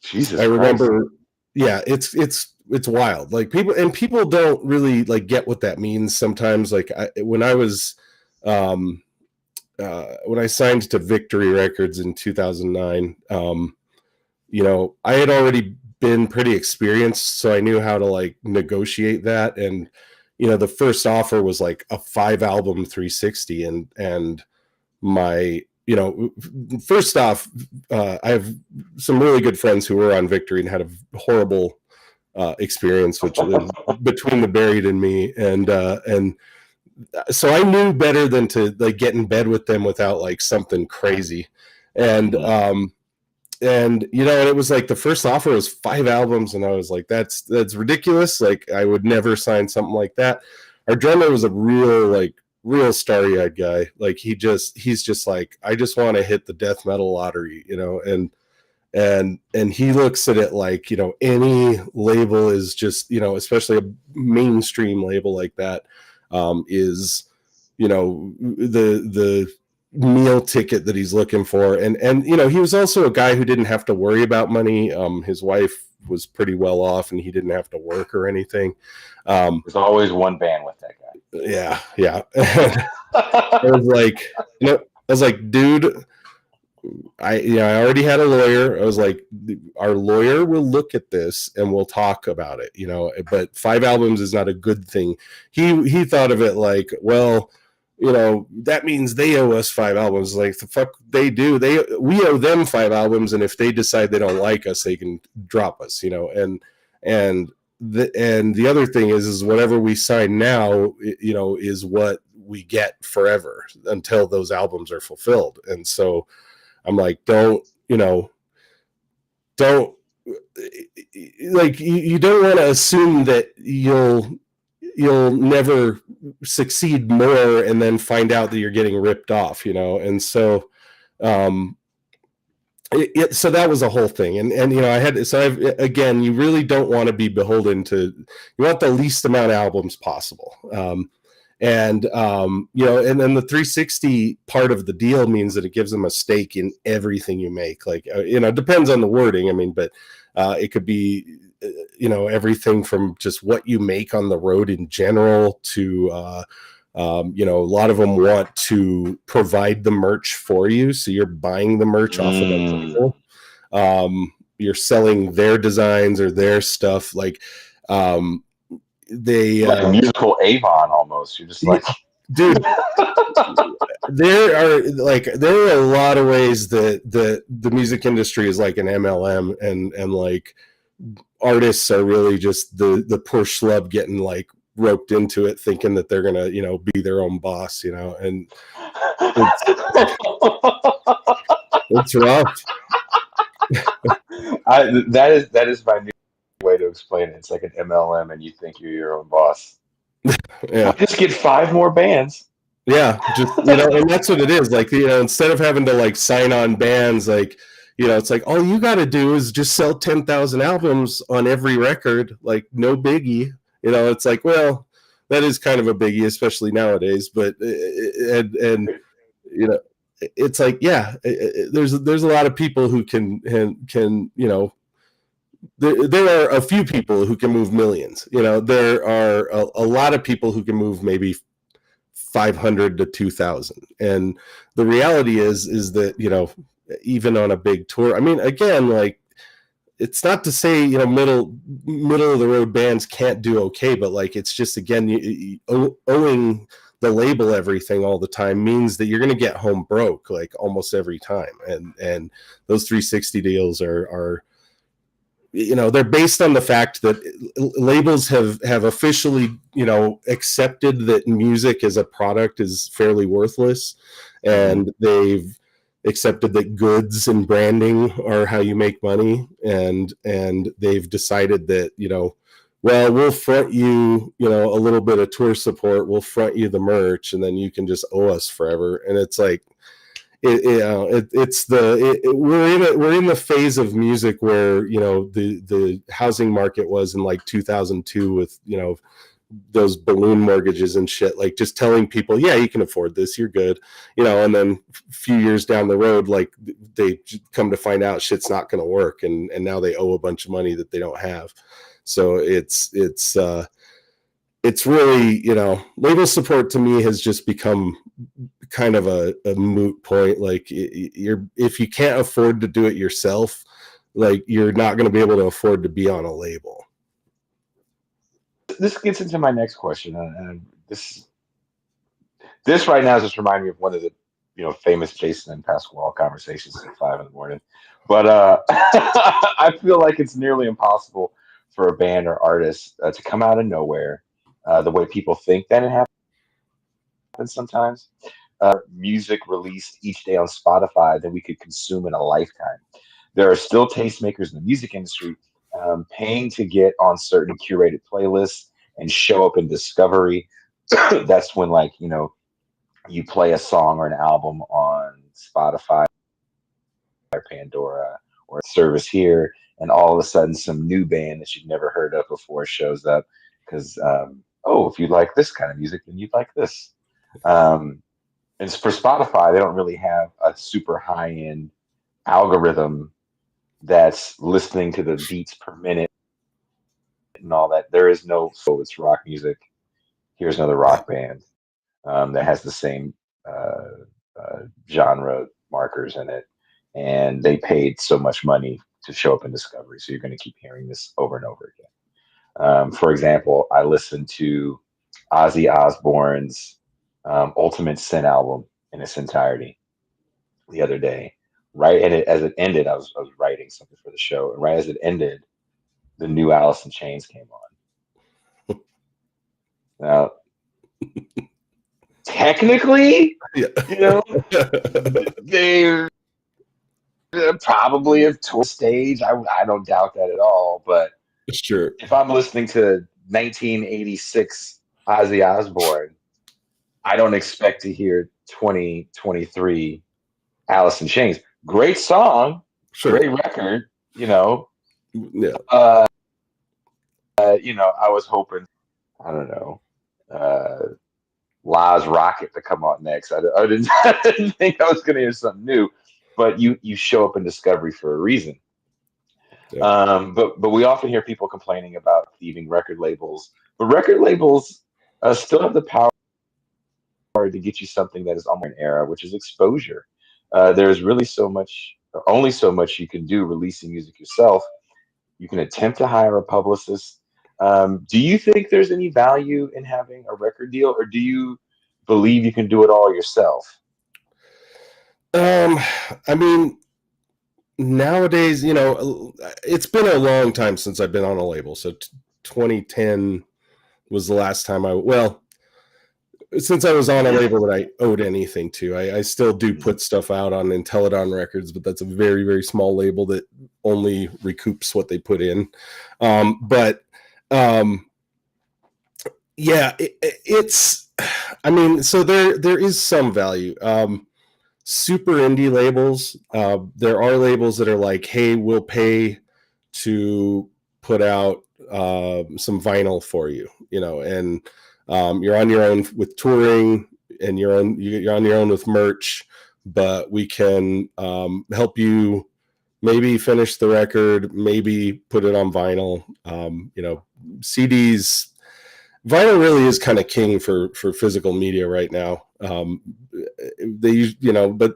Jesus I remember Christ. Yeah, it's wild. Like people don't really like get what that means sometimes. Like when I was when I signed to Victory Records in 2009, I had already been pretty experienced, so I knew how to like negotiate that. And the first offer was like a 5 album 360, and my first off, I have some really good friends who were on Victory and had a horrible experience, which was between the Buried and me, and so I knew better than to like get in bed with them without like something crazy. And and it was like the first offer was 5 albums, and I was like, that's ridiculous. Like I would never sign something like that. Our drummer was a real starry-eyed guy. Like he's just like, I just want to hit the death metal lottery, and he looks at it like, any label is just, especially a mainstream label like that, is, the meal ticket that he's looking for. And he was also a guy who didn't have to worry about money. His wife was pretty well off, and he didn't have to work or anything. There's always one band with that guy. Yeah. I was like, dude, I already had a lawyer. I was like, our lawyer will look at this and we'll talk about it, but 5 albums is not a good thing. He thought of it like, well, that means they owe us 5 albums. Like, the fuck they do. We owe them 5 albums, and if they decide they don't like us, they can drop us, and the other thing is whatever we sign now, is what we get forever until those albums are fulfilled. And so I'm like, don't like, you don't want to assume that you'll never succeed more and then find out that you're getting ripped off, and so so that was a whole thing. And again, you really don't want to be beholden to, you want the least amount of albums possible. And and then the 360 part of the deal means that it gives them a stake in everything you make. Like, it depends on the wording. I mean, but it could be, everything from just what you make on the road in general to, a lot of them want to provide the merch for you. So you're buying the merch off of the label. You're selling their designs or their stuff. Like, they like a musical Avon almost. You're just like, dude, there are a lot of ways that the music industry is like an MLM, and like artists are really just the poor schlub getting like roped into it, thinking that they're gonna be their own boss, and it's rough. that is my new way to explain it. It's like an MLM, and you think you're your own boss. Yeah, just get 5 more bands. Yeah, just and that's what it is. Like, instead of having to like sign on bands, like, it's like, all you got to do is just sell 10,000 albums on every record. Like, no biggie. It's like, well, that is kind of a biggie, especially nowadays. But and it's like, yeah, there's a lot of people who can there are a few people who can move millions. There are a lot of people who can move maybe 500 to 2,000. And the reality is that, even on a big tour, I mean, again, like, it's not to say, middle of the road bands can't do okay, but like, it's just, again, owing the label everything all the time means that you're going to get home broke like almost every time. And those 360 deals are they're based on the fact that labels have officially, accepted that music as a product is fairly worthless. And they've accepted that goods and branding are how you make money, and they've decided that, well, we'll front you, a little bit of tour support, we'll front you the merch, and then you can just owe us forever. And it's like, we're in the phase of music where, the housing market was in like 2002 with, those balloon mortgages and shit, like just telling people, yeah, you can afford this, you're good, and then a few years down the road, like they come to find out shit's not going to work, and now they owe a bunch of money that they don't have. So it's really, label support to me has just become kind of a moot point. Like, if you can't afford to do it yourself, like, you're not going to be able to afford to be on a label. This gets into my next question, and this right now just reminding me of one of the famous Jason and Pascual conversations at 5 a.m. But I feel like it's nearly impossible for a band or artist to come out of nowhere the way people think that it happens sometimes. Music released each day on Spotify that we could consume in a lifetime. There are still tastemakers in the music industry paying to get on certain curated playlists and show up in discovery. That's when, like, you play a song or an album on Spotify or Pandora or service here, and all of a sudden some new band that you've never heard of before shows up because, oh, if you like this kind of music, then you'd like this. And for Spotify, they don't really have a super high-end algorithm that's listening to the beats per minute and all that. There is no, so it's rock music. Here's another rock band that has the same genre markers in it. And they paid so much money to show up in Discovery. So you're going to keep hearing this over and over again. For example, I listened to Ozzy Osbourne's Ultimate Sin album in its entirety the other day. Right, and as it ended, I was writing something for the show, and right as it ended, the new Alice in Chains came on. Now, technically, Yeah. they probably have toured stage. I don't doubt that at all. But Sure. if I'm listening to 1986 Ozzy Osbourne, I don't expect to hear 2023 Alice in Chains. Great song, Sure. great record, Yeah. I was hoping, I don't know, Laz Rocket to come on next. I didn't, I didn't think I was going to hear something new, but you show up in Discovery for a reason. Yeah. But we often hear people complaining about thieving record labels, but record labels still have the power to get you something that is on an era, which is exposure. There's really so much, only so much you can do releasing music yourself. You can attempt to hire a publicist. Do you think there's any value in having a record deal, or do you believe you can do it all yourself? I mean, nowadays, it's been a long time since I've been on a label. So 2010 was the last time since I was on a label that I owed anything to. I still do put stuff out on Intelladon Records, but that's a very, very small label that only recoups what they put in. Yeah, it's, I mean, so there is some value. Super indie labels, there are labels that are like, hey, we'll pay to put out some vinyl for you, and you're on your own with touring, and you're on your own with merch, but we can help you maybe finish the record, maybe put it on vinyl. CDs, vinyl really is kind of king for physical media right now. But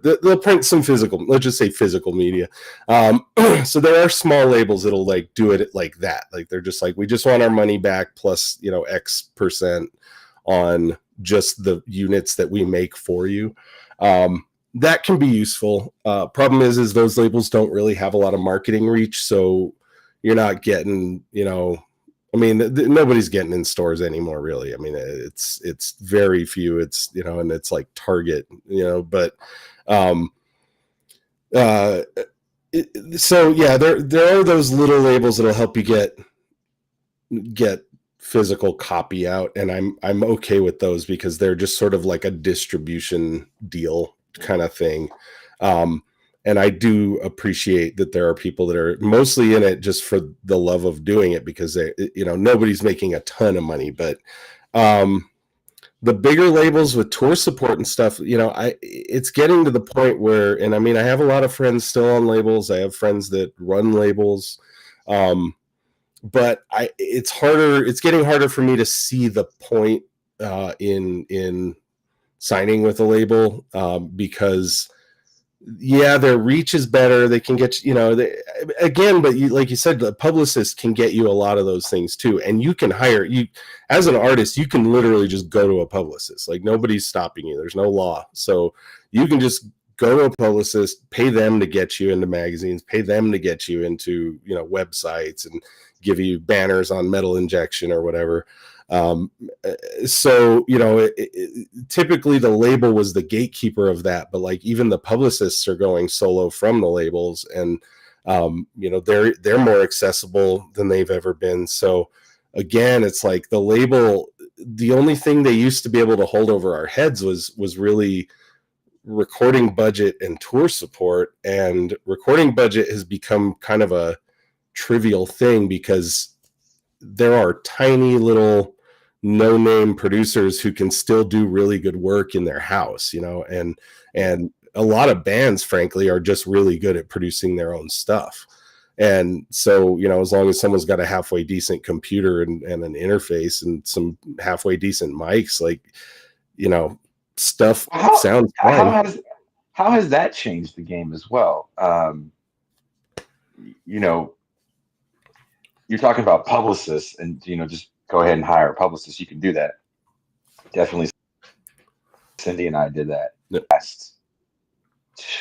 they'll print some physical, let's just say physical media. So there are small labels that'll like do it like that. Like they're just like, we just want our money back plus, X% on just the units that we make for you. That can be useful. Problem is those labels don't really have a lot of marketing reach. So you're not getting, nobody's getting in stores anymore, really. I mean, it's very few. It's, and it's like Target, but uh, so yeah, there are those little labels that'll help you get physical copy out, and I'm okay with those because they're just sort of like a distribution deal kind of thing. Um, and I do appreciate that there are people that are mostly in it just for the love of doing it because they, nobody's making a ton of money, but the bigger labels with tour support and stuff, it's getting to the point where, and I mean, I have a lot of friends still on labels. I have friends that run labels. But it's getting harder for me to see the point in signing with a label, because yeah, their reach is better. They can get, again, but like you said, the publicist can get you a lot of those things too. And you can hire, you as an artist, you can literally just go to a publicist. Like nobody's stopping you. There's no law. So you can just go to a publicist, pay them to get you into magazines, pay them to get you into, websites and give you banners on Metal Injection or whatever. Um, so typically the label was the gatekeeper of that, but like even the publicists are going solo from the labels, and they're more accessible than they've ever been. So again, it's like the label, the only thing they used to be able to hold over our heads was really recording budget and tour support, and recording budget has become kind of a trivial thing because there are tiny little no-name producers who can still do really good work in their house, and a lot of bands, frankly, are just really good at producing their own stuff. And so, as long as someone's got a halfway decent computer and an interface and some halfway decent mics, like, stuff How sounds how fine. has that changed the game as well? You know, you're talking about publicists, and just go ahead and hire a publicist. You can do that. Definitely, Cindy and I did that last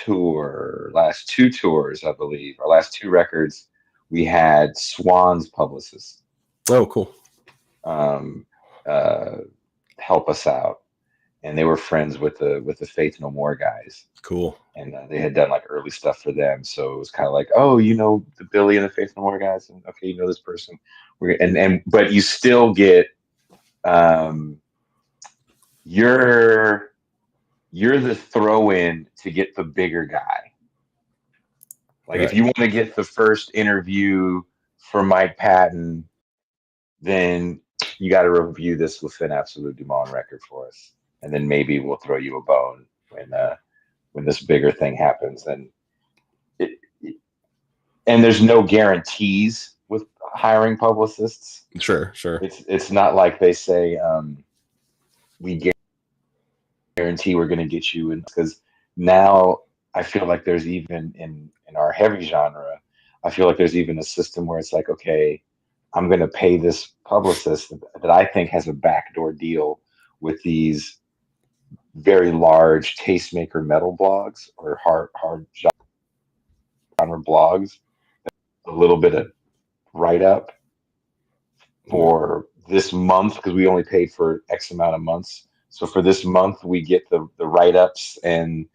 last two tours, I believe. Our last two records, we had Swan's publicists Oh, cool. um, uh, help us out, and they were friends with the Faith No More guys, Cool. and they had done like early stuff for them. So it was kind of like, oh, the Billy and the Faith No More guys, and okay, this person. But you still get um, you're you're the throw in to get the bigger guy. Like if Right. you want to get the first interview for Mike Patton, then you got to review this within Absolute Dumont record for us, and then maybe we'll throw you a bone when this bigger thing happens. It, and there's no guarantees with hiring publicists. Sure. It's not like they say we guarantee we're going to get you in, because now I feel like there's even in our heavy genre, I feel like there's even a system where it's like, okay, I'm going to pay this publicist that I think has a backdoor deal with these very large tastemaker metal blogs or hard genre blogs, a little bit of write up for this month because we only paid for X amount of months. So for this month, we get the write ups, and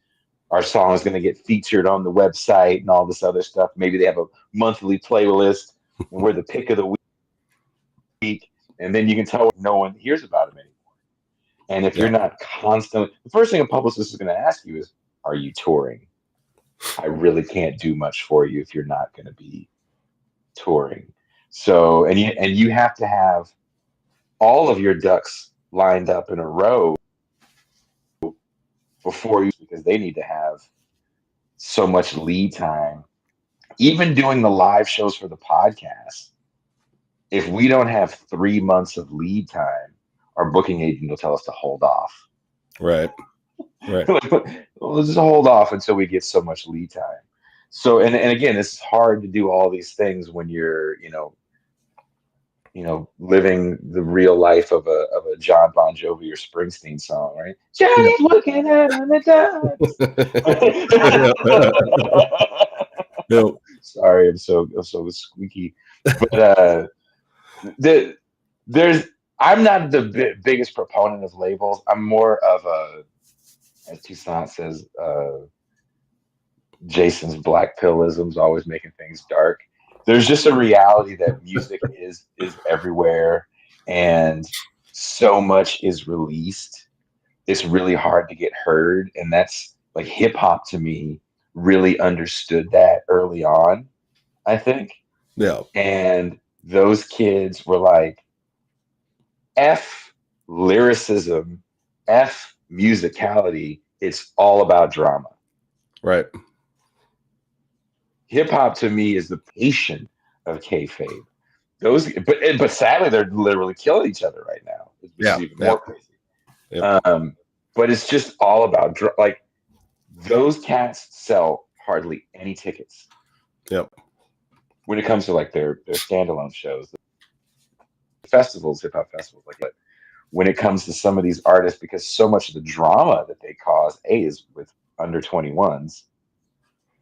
our song is going to get featured on the website and all this other stuff. Maybe they have a monthly playlist, and we're the pick of the week. And then you can tell no one hears about them anymore. And if you're Yeah. not constantly, the first thing a publicist is going to ask you is, are you touring? I really can't do much for you if you're not going to be touring. So, and you have to have all of your ducks lined up in a row before you, because they need to have so much lead time. Even doing the live shows for the podcast, if we don't have 3 months of lead time, our booking agent will tell us to hold off. Right. Let's just hold off until we get so much lead time. So, and again, it's hard to do all these things when you're, living the real life of a John Bon Jovi or Springsteen song, right? Yeah. Johnny's looking at on the dots. No. Sorry, I'm so squeaky, but the there's I'm not the biggest proponent of labels. I'm more of a, as Toussaint says, Jason's black pillisms, always making things dark. There's just a reality that music is everywhere, and so much is released. It's really hard to get heard, and that's like hip hop to me really understood that early on, I think. Yeah. And those kids were like, F lyricism, F musicality. It's all about drama. Right. Hip hop to me is the patient of kayfabe. But sadly, they're literally killing each other right now, which is Yeah. even Yeah. more crazy. Yep. But it's just all about like those cats sell hardly any tickets Yep. when it comes to like their standalone shows, festivals, hip hop festivals, like that. When it comes to some of these artists, because so much of the drama that they cause, is with under 21s.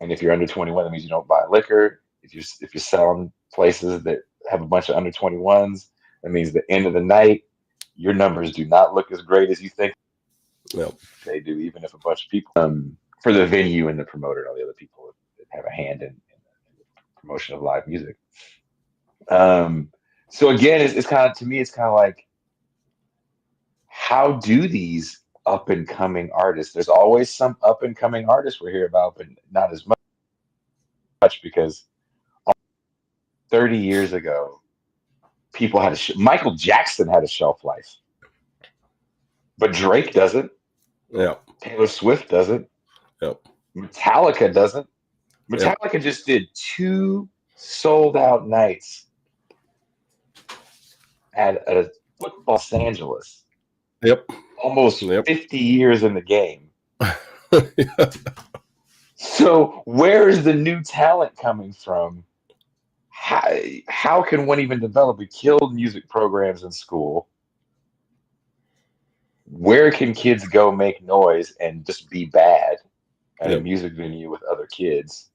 And if you're under 21, that means you don't buy liquor. If you're selling places that have a bunch of under 21s, that means the end of the night, your numbers do not look as great as you think Yep. they do, even if a bunch of people for the venue and the promoter and all the other people that have a hand in the promotion of live music. Um, so again, it's kind of to me, it's kind of like, how do these up and coming artists? There's always some up and coming artists we hear about, but not as much because 30 years ago, people had Michael Jackson had a shelf life, but Drake doesn't. Yep. Taylor Swift doesn't. Yep. Metallica doesn't. Yep. Metallica just did 2 sold out nights at a football Los Angeles, Yep. almost Yep. 50 years in the game. So where is the new talent coming from? How can one even develop? We killed music programs in school. Where can kids go make noise and just be bad at a Yep. music venue with other kids?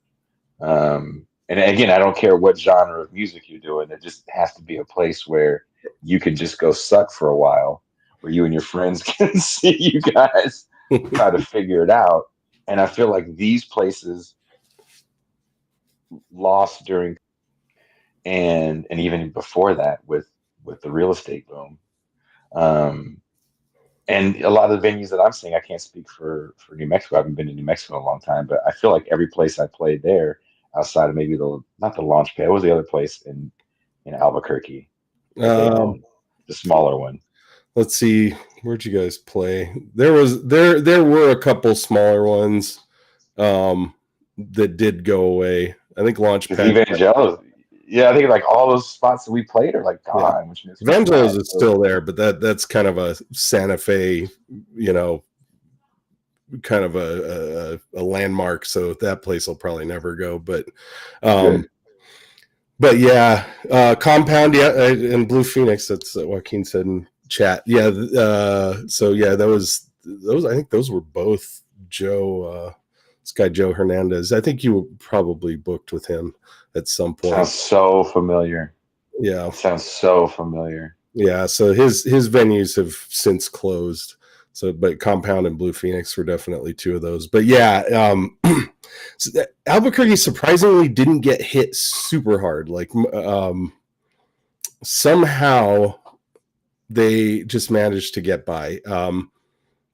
And again, I don't care what genre of music you're doing. There just has to be a place where you can just go suck for a while, where you and your friends can see you guys try to figure it out. And I feel like these places lost during and even before that with the real estate boom. Um, and a lot of the venues that I'm seeing, I can't speak for New Mexico. I haven't been to New Mexico in a long time, but I feel like every place I played there, outside of maybe the not the launch pad, what was the other place in Albuquerque that they Um, own, the smaller one. let's see, where'd you guys play? There were a couple smaller ones that did go away. I think Because Launchpad. Evangelos, yeah, I think like all those spots that we played are like Yeah. gone, which makes me Evangelos sad. is still there, but that's kind of a Santa Fe, kind of a landmark. So that place will probably never go. But Good. but yeah, Compound, yeah, and Blue Phoenix. That's what Joaquin said in chat. Yeah, so yeah, those. I think those were both Joe. This guy Joe Hernandez. I think you were probably booked with him at some point. Sounds so familiar. Yeah, It sounds so familiar. yeah. So his venues have since closed. So, but Compound and Blue Phoenix were definitely two of those. But yeah, so Albuquerque surprisingly didn't get hit super hard. Like somehow they just managed to get by.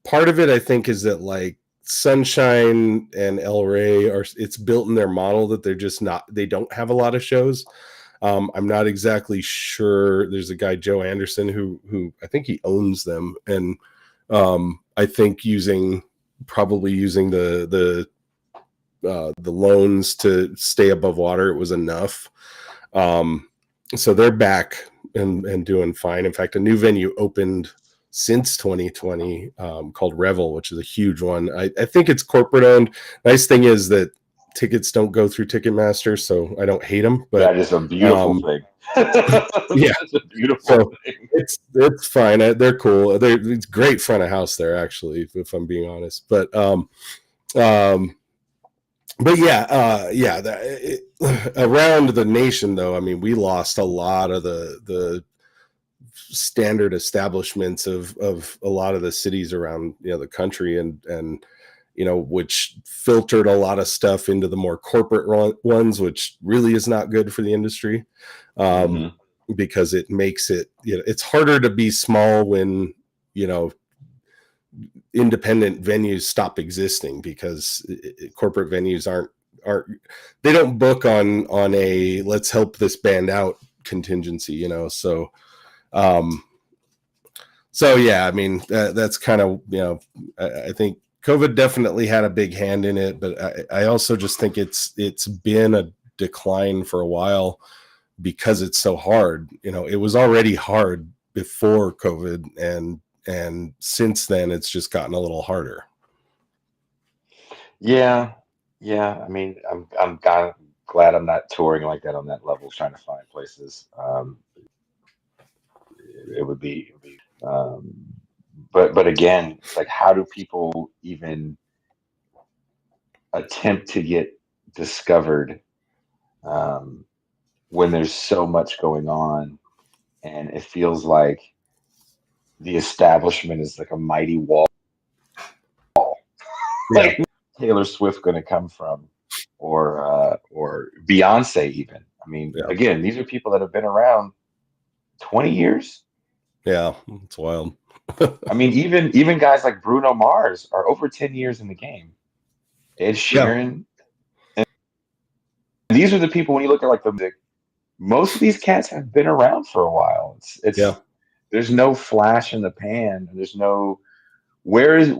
Part of it, I think, is that like Sunshine and El Rey it's built in their model that they don't have a lot of shows. I'm not exactly sure. There's a guy, Joe Anderson, who I think he owns them, and I think probably using the loans to stay above water, it was enough. So they're back and doing fine. In fact, a new venue opened since 2020 called Revel, which is a huge one. I think it's corporate owned. Nice thing is that tickets don't go through Ticketmaster, so I don't hate them. But That is a beautiful thing. yeah, That's a beautiful thing. it's fine. They're cool. It's great front of house there, actually, if I'm being honest. But around the nation, though, I mean, we lost a lot of the standard establishments of a lot of the cities around the country, and which filtered a lot of stuff into the more corporate ones, which really is not good for the industry. Because it makes it, it's harder to be small when, independent venues stop existing, because corporate venues aren't they don't book on a let's help this band out contingency, so yeah, I mean, that's kind of, I think COVID definitely had a big hand in it, but I also just think it's been a decline for a while because it's so hard. It was already hard before COVID, and since then it's just gotten a little harder. Yeah, I mean, I'm kind of glad I'm not touring like that on that level, trying to find places. It would be, um, but again, it's like, how do people even attempt to get discovered um, when there's so much going on, and it feels like the establishment is like a mighty wall. Yeah. Like, Taylor Swift going to come from, or Beyonce even. I mean, Yeah. again, these are people that have been around 20 years. Yeah, it's wild. I mean, even guys like Bruno Mars are over 10 years in the game. Ed Yeah. Sheeran. And these are the people, when you look at like the music, most of these cats have been around for a while. Yeah. There's no flash in the pan. There's no, where is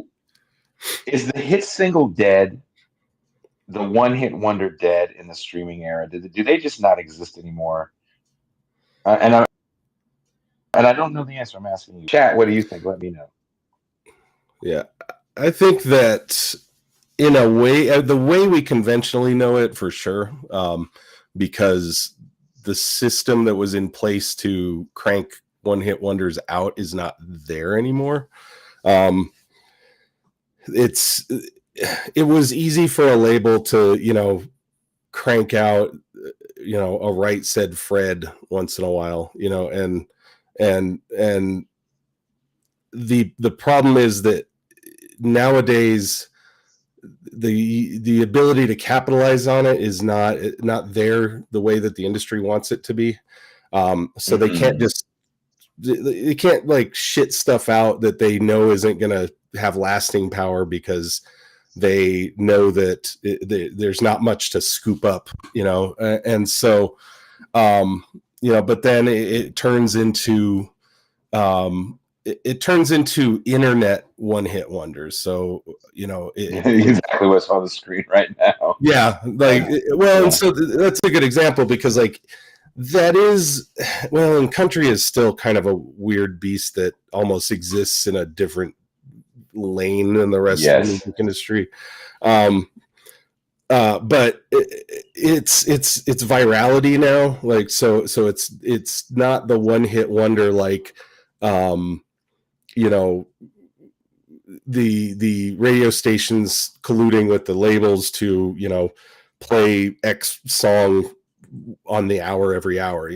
the hit single dead? The one hit wonder dead in the streaming era? Do they just not exist anymore? And I don't know the answer. I'm asking you. Chat, what do you think? Let me know. Yeah. I think that in a way, the way we conventionally know it, for sure, because the system that was in place to crank one hit wonders out is not there anymore. It was easy for a label to, crank out, a Right Said Fred once in a while, and the problem is that nowadays the ability to capitalize on it is not there the way that the industry wants it to be. So they can't like shit stuff out that they know isn't going to have lasting power, because they know that there's not much to scoop up, and so but then it turns into it turns into internet one hit wonders. So exactly what's on the screen right now. yeah, like, well, and so that's a good example, because like that is, well, and country is still kind of a weird beast that almost exists in a different lane than the rest of the music industry. But it's virality now. Like, so it's not the one hit wonder, like, the radio stations colluding with the labels to, play X song on the hour every hour.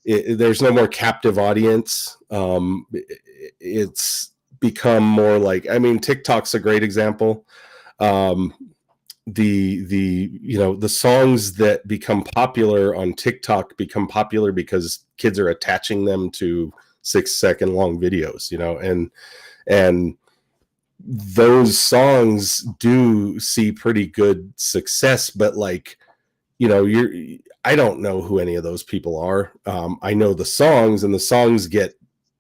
There's no more captive audience. It's become more like, I mean, TikTok's a great example. The songs that become popular on TikTok become popular because kids are attaching them to 6-second long videos, and those songs do see pretty good success, but like, I don't know who any of those people are. I know the songs, and the songs get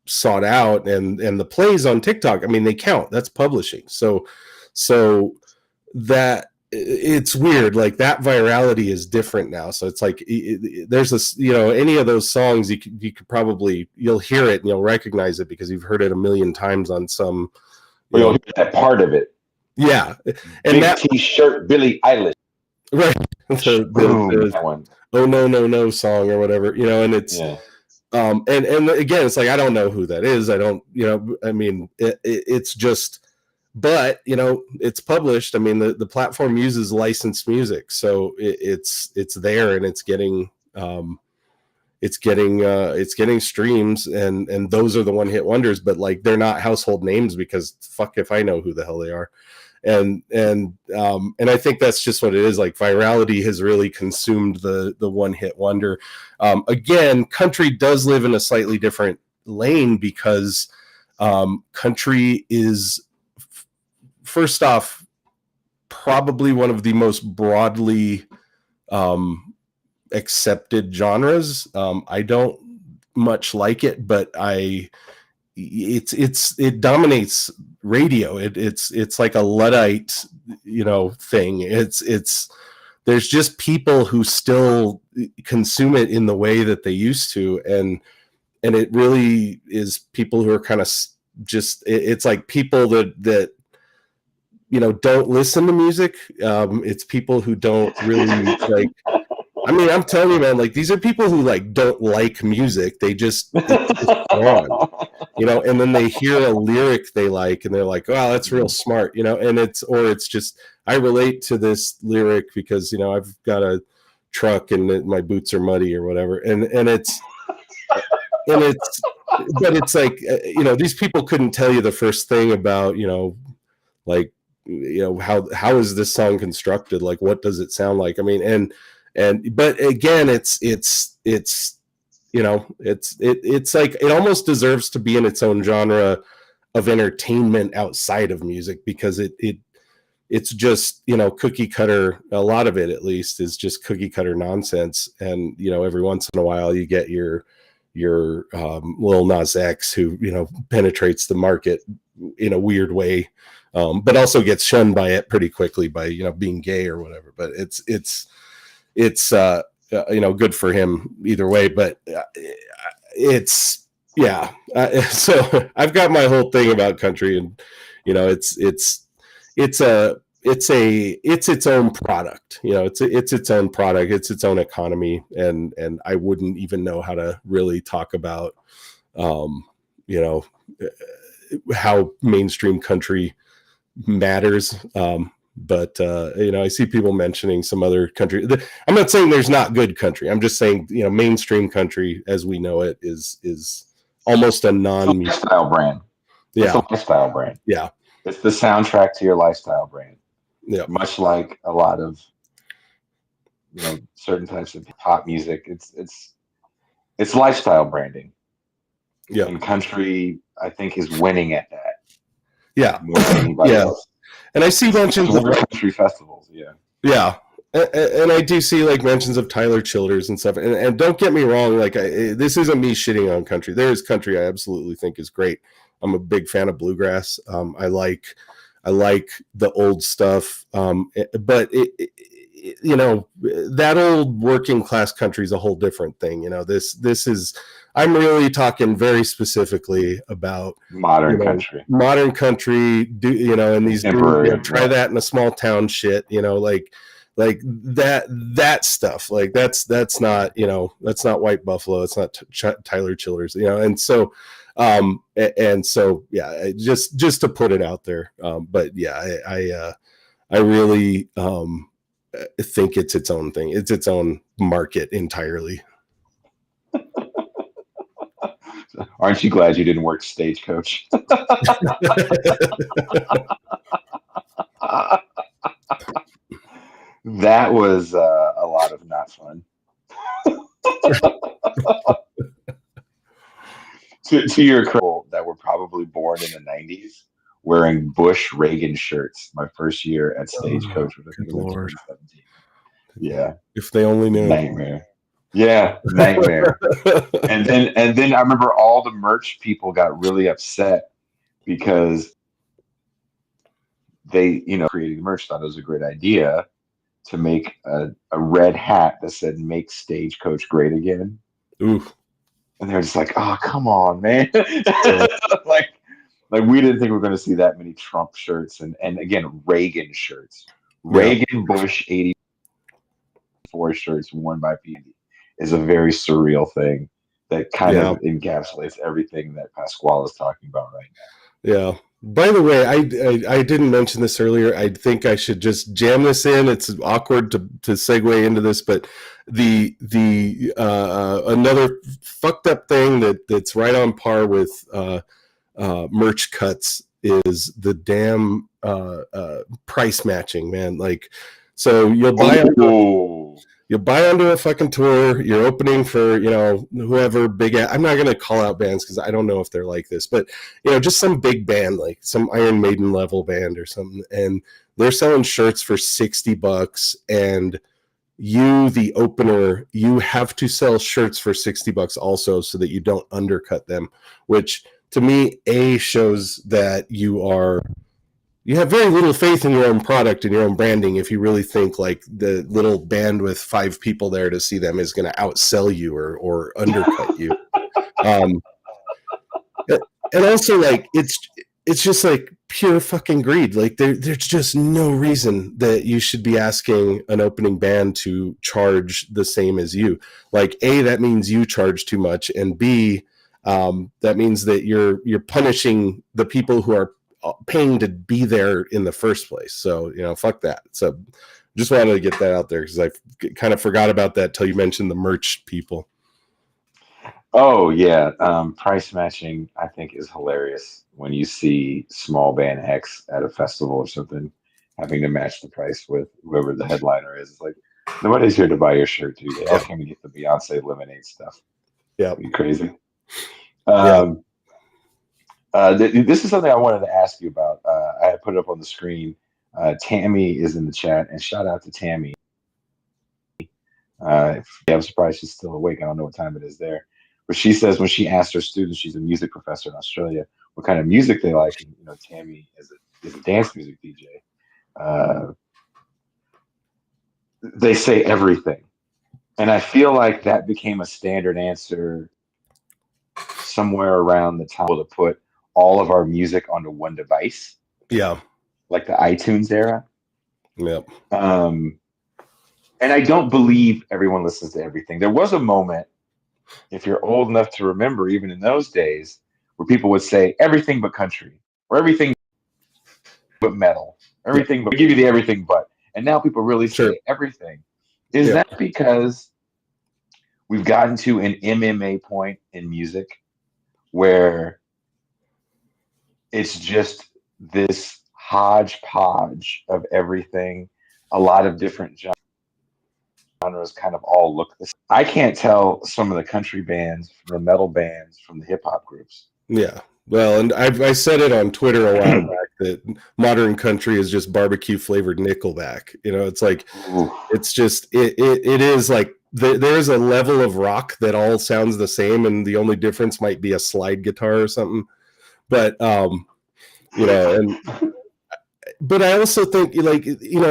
sought out, and the plays on TikTok, I mean, they count. That's publishing. So that, it's weird. Like, that virality is different now. So it's like, there's this, any of those songs, you could probably, you'll hear it and you'll recognize it because you've heard it a million times on some, you'll hear that part of it. Yeah. And Big that T-shirt, Billie Eilish. Right. That one. Oh, no song or whatever, and it's, and again, it's like, I don't know who that is. I don't, I mean, it's just, but it's published. I mean, the platform uses licensed music, so it's there, and it's getting it's getting streams, and those are the one hit wonders, but like they're not household names because fuck if I know who the hell they are. And I think that's just what it is. Like virality has really consumed the one hit wonder. Again, country does live in a slightly different lane because country is first off probably one of the most broadly accepted genres. I don't much like it, but it dominates radio. It's like a Luddite, thing. It's there's just people who still consume it in the way that they used to, and it really is people who are kind of just, it's like people that don't listen to music. It's people who don't really like, I mean, I'm telling you, man, like these are people who like don't like music. It's just gone, and then they hear a lyric they like and they're like, wow, that's real smart, and it's just, I relate to this lyric because, I've got a truck and my boots are muddy or whatever. And it's but it's like, these people couldn't tell you the first thing about, like, how is this song constructed? Like, what does it sound like? I mean, but again, it's like, it almost deserves to be in its own genre of entertainment outside of music, because it's just, cookie cutter. A lot of it, at least, is just cookie cutter nonsense. And, every once in a while you get your Lil Nas X who, penetrates the market in a weird way, but also gets shunned by it pretty quickly by, being gay or whatever. But it's good for him either way. But it's, yeah. So I've got my whole thing about country, and it's its own product. It's its own product. It's its own economy, and I wouldn't even know how to really talk about how mainstream country matters. But I see people mentioning some other country. I'm not saying there's not good country. I'm just saying, mainstream country as we know it is almost a lifestyle brand. Yeah. It's a lifestyle brand. Yeah. It's the soundtrack to your lifestyle brand. Yeah. Much like a lot of certain types of pop music, it's lifestyle branding. Yeah. And country, I think, is winning at that. Yeah. More than anybody else. And I see mentions of country festivals. Yeah. Yeah. And I do see like mentions of Tyler Childers and stuff. And don't get me wrong, like this isn't me shitting on country. There is country I absolutely think is great. I'm a big fan of bluegrass. I like the old stuff. But that old working class country is a whole different thing. This is, I'm really talking very specifically about modern country. Modern country, and these try that in a small town shit, like that stuff. Like that's not, that's not White Buffalo. It's not Tyler Childers, and so yeah, just to put it out there. But yeah, I really think it's its own thing. It's its own market entirely. Aren't you glad you didn't work Stagecoach? That was a lot of not fun. to your credit, that were probably born in the 90s wearing Bush Reagan shirts my first year at Stagecoach, which I think was 2017. Yeah. If they only knew. Nightmare. Yeah, nightmare. and then I remember all the merch people got really upset because they, creating the merch, thought it was a great idea to make a red hat that said "Make Stagecoach Great Again." Ooh. And they're just like, "Oh, come on, man!" like we didn't think we were going to see that many Trump shirts and again Reagan shirts, Reagan Bush '84 shirts worn by PD. Is a very surreal thing that kind of encapsulates everything that Pascual is talking about right now. Yeah. By the way, I didn't mention this earlier. I think I should just jam this in. It's awkward to segue into this, but another fucked up thing that's right on par with merch cuts is the damn price matching, man. Like, so you'll buy onto a fucking tour. You're opening for, whoever big. I'm not gonna call out bands because I don't know if they're like this, but just some big band, like some Iron Maiden level band or something, and they're selling shirts for $60, and you, the opener, you have to sell shirts for $60 also, so that you don't undercut them, which to me, shows that you have very little faith in your own product and your own branding if you really think like the little band with 5 people there to see them is going to outsell you or undercut you. And also, like, it's just like pure fucking greed. Like, there's just no reason that you should be asking an opening band to charge the same as you. Like, A, that means you charge too much, and B, that means that you're punishing the people who are paying to be there in the first place. So, fuck that. So just wanted to get that out there because I kind of forgot about that till you mentioned the merch people. Oh yeah, price matching I think is hilarious when you see small band X at a festival or something having to match the price with whoever the headliner is. It's like nobody's here to buy your shirt, dude. They all came to get the Beyonce Lemonade stuff. Yeah, you crazy. This is something I wanted to ask you about. I had put it up on the screen. Tammy is in the chat, and shout out to Tammy. I'm surprised she's still awake. I don't know what time it is there. But she says when she asked her students, she's a music professor in Australia, what kind of music they like. And, Tammy is a dance music DJ. They say everything. And I feel like that became a standard answer somewhere around the time to put all of our music onto one device. Yeah. Like the iTunes era. Yep. And I don't believe everyone listens to everything. There was a moment, if you're old enough to remember, even in those days, where people would say everything but country, or everything but metal, everything but give you the everything but. And now people really say everything. Is that because we've gotten to an MMA point in music where it's just this hodgepodge of everything, a lot of different genres kind of all look the same? I can't tell some of the country bands from the metal bands from the hip hop groups. Yeah. Well, and I said it on Twitter a while back that modern country is just barbecue flavored Nickelback. It's like, it's just, it is like, there's a level of rock that all sounds the same, and the only difference might be a slide guitar or something. But, but I also think, and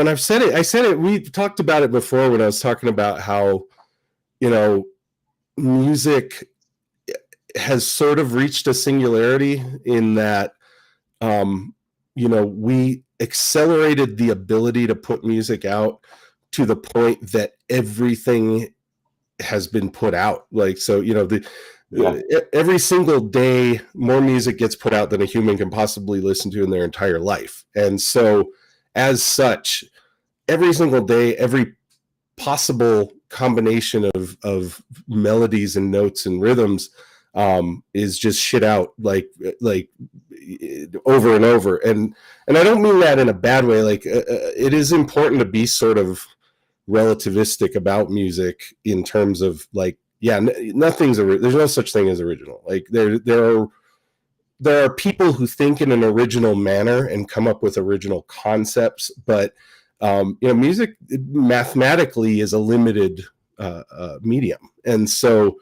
I said it, we talked about it before when I was talking about how, music has sort of reached a singularity in that, we accelerated the ability to put music out to the point that everything has been put out. Like, so, every single day more music gets put out than a human can possibly listen to in their entire life. And so as such, every single day, every possible combination of melodies and notes and rhythms is just shit out like over and over. And I don't mean that in a bad way. Like, it is important to be sort of relativistic about music in terms of like, nothing's there's no such thing as original. Like, there are people who think in an original manner and come up with original concepts, but music mathematically is a limited medium, and so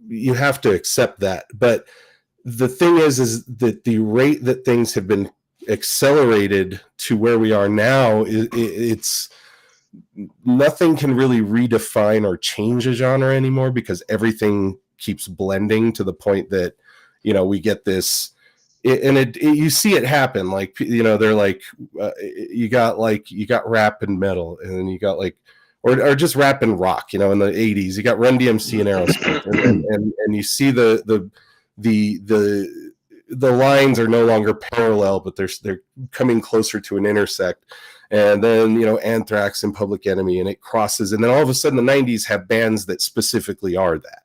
you have to accept that. But the thing is that the rate that things have been accelerated to where we are now, it's nothing can really redefine or change a genre anymore, because everything keeps blending to the point that we get this, and you see it happen. Like, they're like, you got rap and metal, and then you got like, or just rap and rock. In the 80s, you got Run DMC and Aerosmith, and you see the the lines are no longer parallel, but they're coming closer to an intersect. And then, you know, Anthrax and Public Enemy, and it crosses. And then all of a sudden the 90s have bands that specifically are that.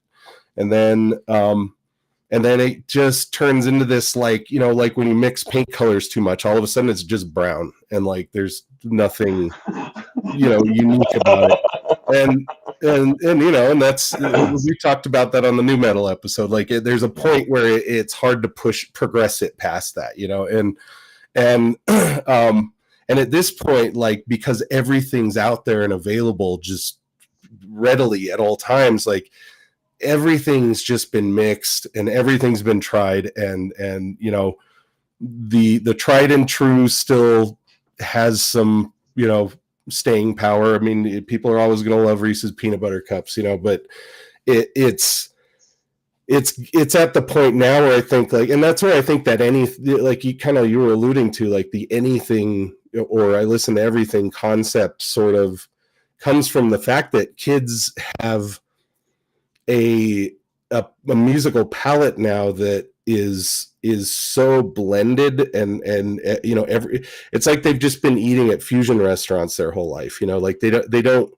And then it just turns into this, like, you know, like when you mix paint colors too much, all of a sudden it's just brown, and like there's nothing, you know, unique about it. And you know, and that's, we talked about that on the new metal episode. Like there's a point where it's hard to progress it past that, you know. And and at this point, like, because everything's out there and available just readily at all times, like everything's just been mixed and everything's been tried, and you know, the tried and true still has some, you know, staying power. I mean, people are always going to love Reese's peanut butter cups, you know, but it's at the point now where I think, like, and that's where I think that any, like you were alluding to, like the anything or I listen to everything concept sort of comes from the fact that kids have a musical palette now that is so blended, and you know, it's like they've just been eating at fusion restaurants their whole life, you know, like they don't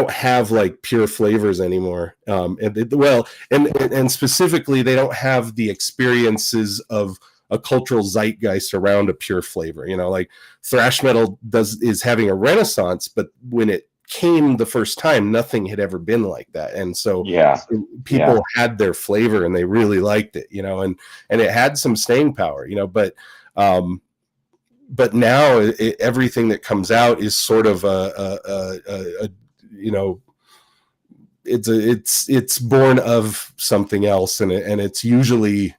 have like pure flavors anymore, and specifically they don't have the experiences of a cultural zeitgeist around a pure flavor, you know, like thrash metal is having a renaissance, but when it came the first time, nothing had ever been like that, and so people had their flavor and they really liked it, you know, and it had some staying power, you know, but now everything that comes out is sort of a you know, it's born of something else, and it's usually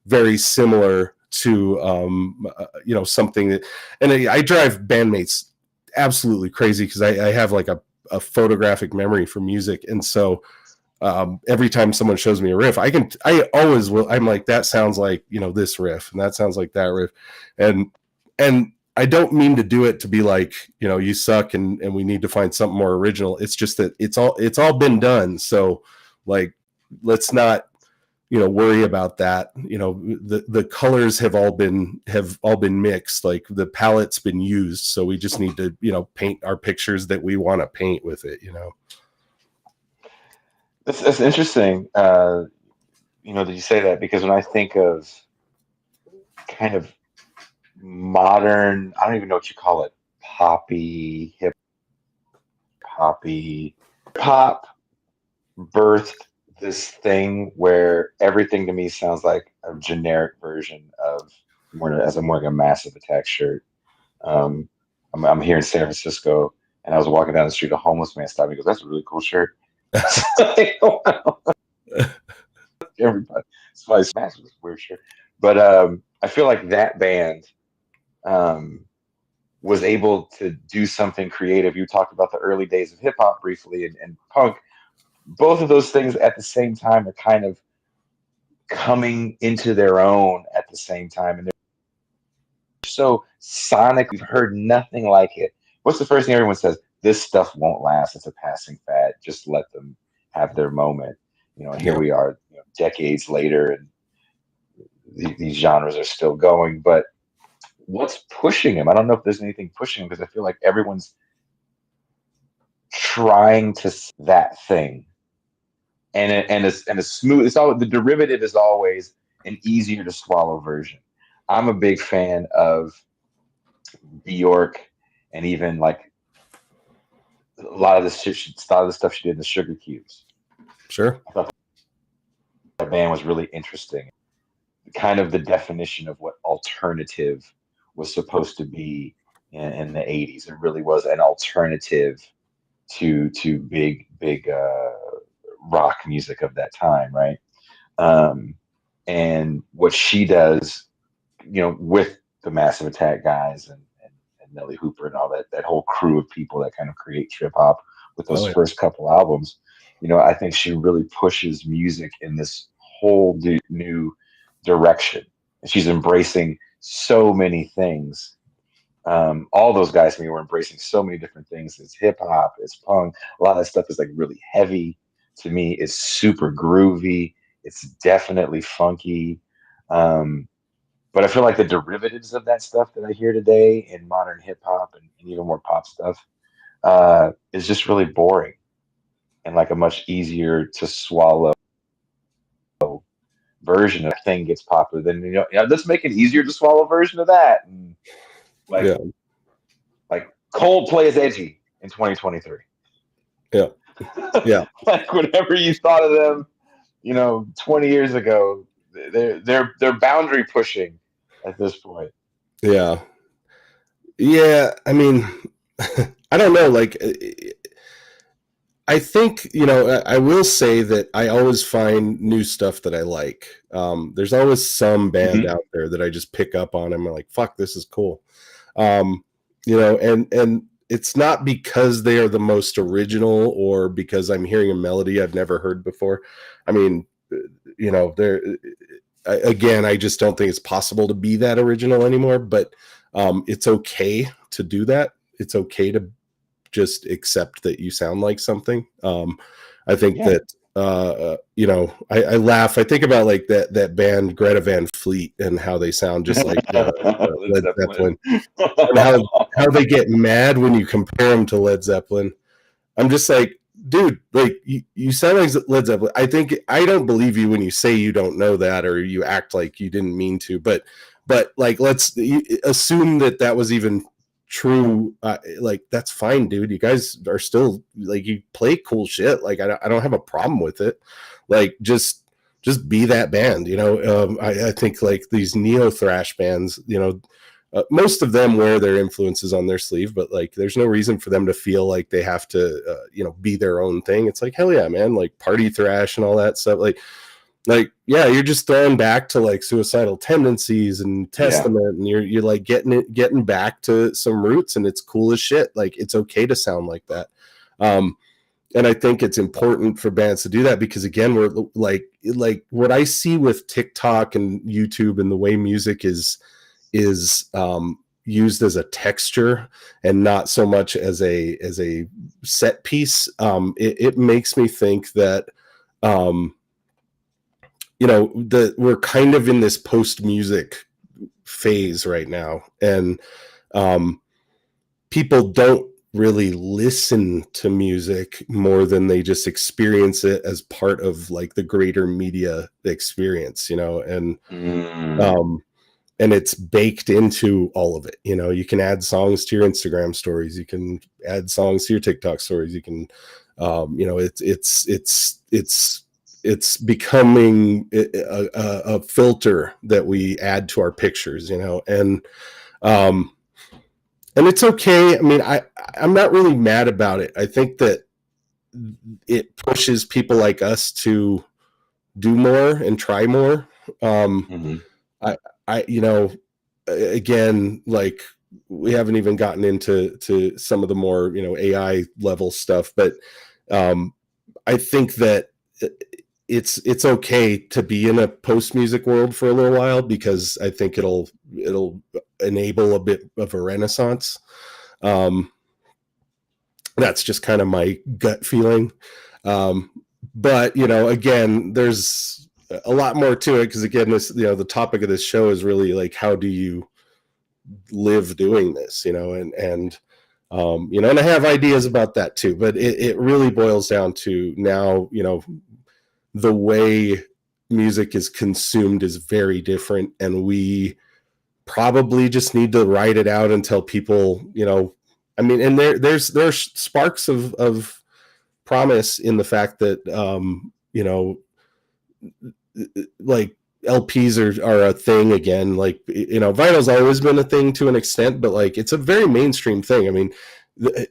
very similar to you know, something that, and I drive bandmates absolutely crazy because I have like a photographic memory for music, and so every time someone shows me a riff, I always will, I'm like, that sounds like, you know, this riff, and that sounds like that riff, and I don't mean to do it to be like, you know, you suck and we need to find something more original. It's just that it's all been done, so like, let's not, you know, worry about that. You know, the colors have all been mixed, like the palette's been used, so we just need to, you know, paint our pictures that we want to paint with it, you know. That's interesting, you know, that you say that, because when I think of kind of modern, I don't even know what you call it, poppy, hip hoppy, pop birthed this thing where everything to me sounds like a generic version of more like a Massive Attack shirt. Um, I'm here in San Francisco, and I was walking down the street. A homeless man stopped me. He goes, "That's a really cool shirt." Everybody, it's why Smash was weird shirt. But I feel like that band um, was able to do something creative. You talked about the early days of hip hop briefly, and punk. Both of those things at the same time are kind of coming into their own at the same time, and they're so sonic. We've heard nothing like it. What's the first thing everyone says? This stuff won't last. It's a passing fad. Just let them have their moment. You know, and here Yeah. we are, you know, decades later, and these genres are still going. But what's pushing them? I don't know if there's anything pushing them, because I feel like everyone's trying to that thing, and a smooth. It's all, the derivative is always an easier to swallow version. I'm a big fan of Bjork, and even like a lot of the stuff she did in the Sugar Cubes. Sure. I thought that band was really interesting. Kind of the definition of what alternative was supposed to be in the 80s. It really was an alternative to big rock music of that time, right? And what she does, you know, with the Massive Attack guys, and Nelly Hooper and all that whole crew of people that kind of create trip hop with those first couple albums, you know, I think she really pushes music in this whole new direction. She's embracing so many things. All those guys to me were embracing so many different things. It's hip hop, it's punk. A lot of that stuff is like really heavy. To me, it's super groovy. It's definitely funky. Um, But I feel like the derivatives of that stuff that I hear today in modern hip hop and even more pop stuff is just really boring and like a much easier to swallow version of thing gets popular. Then let's make an easier to swallow version of that. And like Yeah. like Coldplay is edgy in 2023. Yeah. Yeah. Like whenever you thought of them, 20 years ago, they're boundary pushing at this point. Yeah. Yeah. I mean, I don't know. Like, I think, I will say that I always find new stuff that I like. There's always some band Hmm. out there that I just pick up on and I'm like, fuck, this is cool. And it's not because they are the most original or because I'm hearing a melody I've never heard before. I mean, there again, I just don't think it's possible to be that original anymore, but it's okay to do that. It's okay to just accept that you sound like something. I think Yeah. that I laugh. I think about like that band Greta Van Fleet and how they sound just like Led Led Zeppelin. Zeppelin, and how they get mad when you compare them to Led Zeppelin. I'm just like, dude, like you sound like Led Zeppelin. I don't believe you when you say you don't know that or you act like you didn't mean to, but like let's assume that was even true. Like that's fine, dude. You guys are still like you play cool shit. Like I don't have a problem with it. Like just be that band. I think like these neo thrash bands, most of them wear their influences on their sleeve, but like there's no reason for them to feel like they have to be their own thing. It's like, hell yeah, man, like party thrash and all that stuff. Like yeah, you're just throwing back to like suicidal tendencies and Yeah. Testament, and you're like getting back to some roots, and it's cool as shit. Like it's okay to sound like that. And I think it's important for bands to do that because again, we're like what I see with TikTok and YouTube and the way music is used as a texture and not so much as a set piece. It makes me think that that we're kind of in this post music phase right now, and people don't really listen to music more than they just experience it as part of like the greater media experience, and Mm. um and it's baked into all of it. You can add songs to your Instagram stories, you can add songs to your TikTok stories, you can it's becoming a filter that we add to our pictures, um and it's okay. I mean, I'm not really mad about it. I think that it pushes people like us to do more and try more. Hmm. I again, like we haven't even gotten into some of the more AI level stuff, but I think that it's okay to be in a post music world for a little while because I think it'll enable a bit of a renaissance. Um, that's just kind of my gut feeling. Um, but again, there's a lot more to it because again, this the topic of this show is really like how do you live doing this, and I have ideas about that too, but it really boils down to now, the way music is consumed is very different, and we probably just need to write it out until people, I mean, and there's sparks of promise in the fact that like LPs are a thing again. Like vinyl's always been a thing to an extent, but like it's a very mainstream thing. I mean,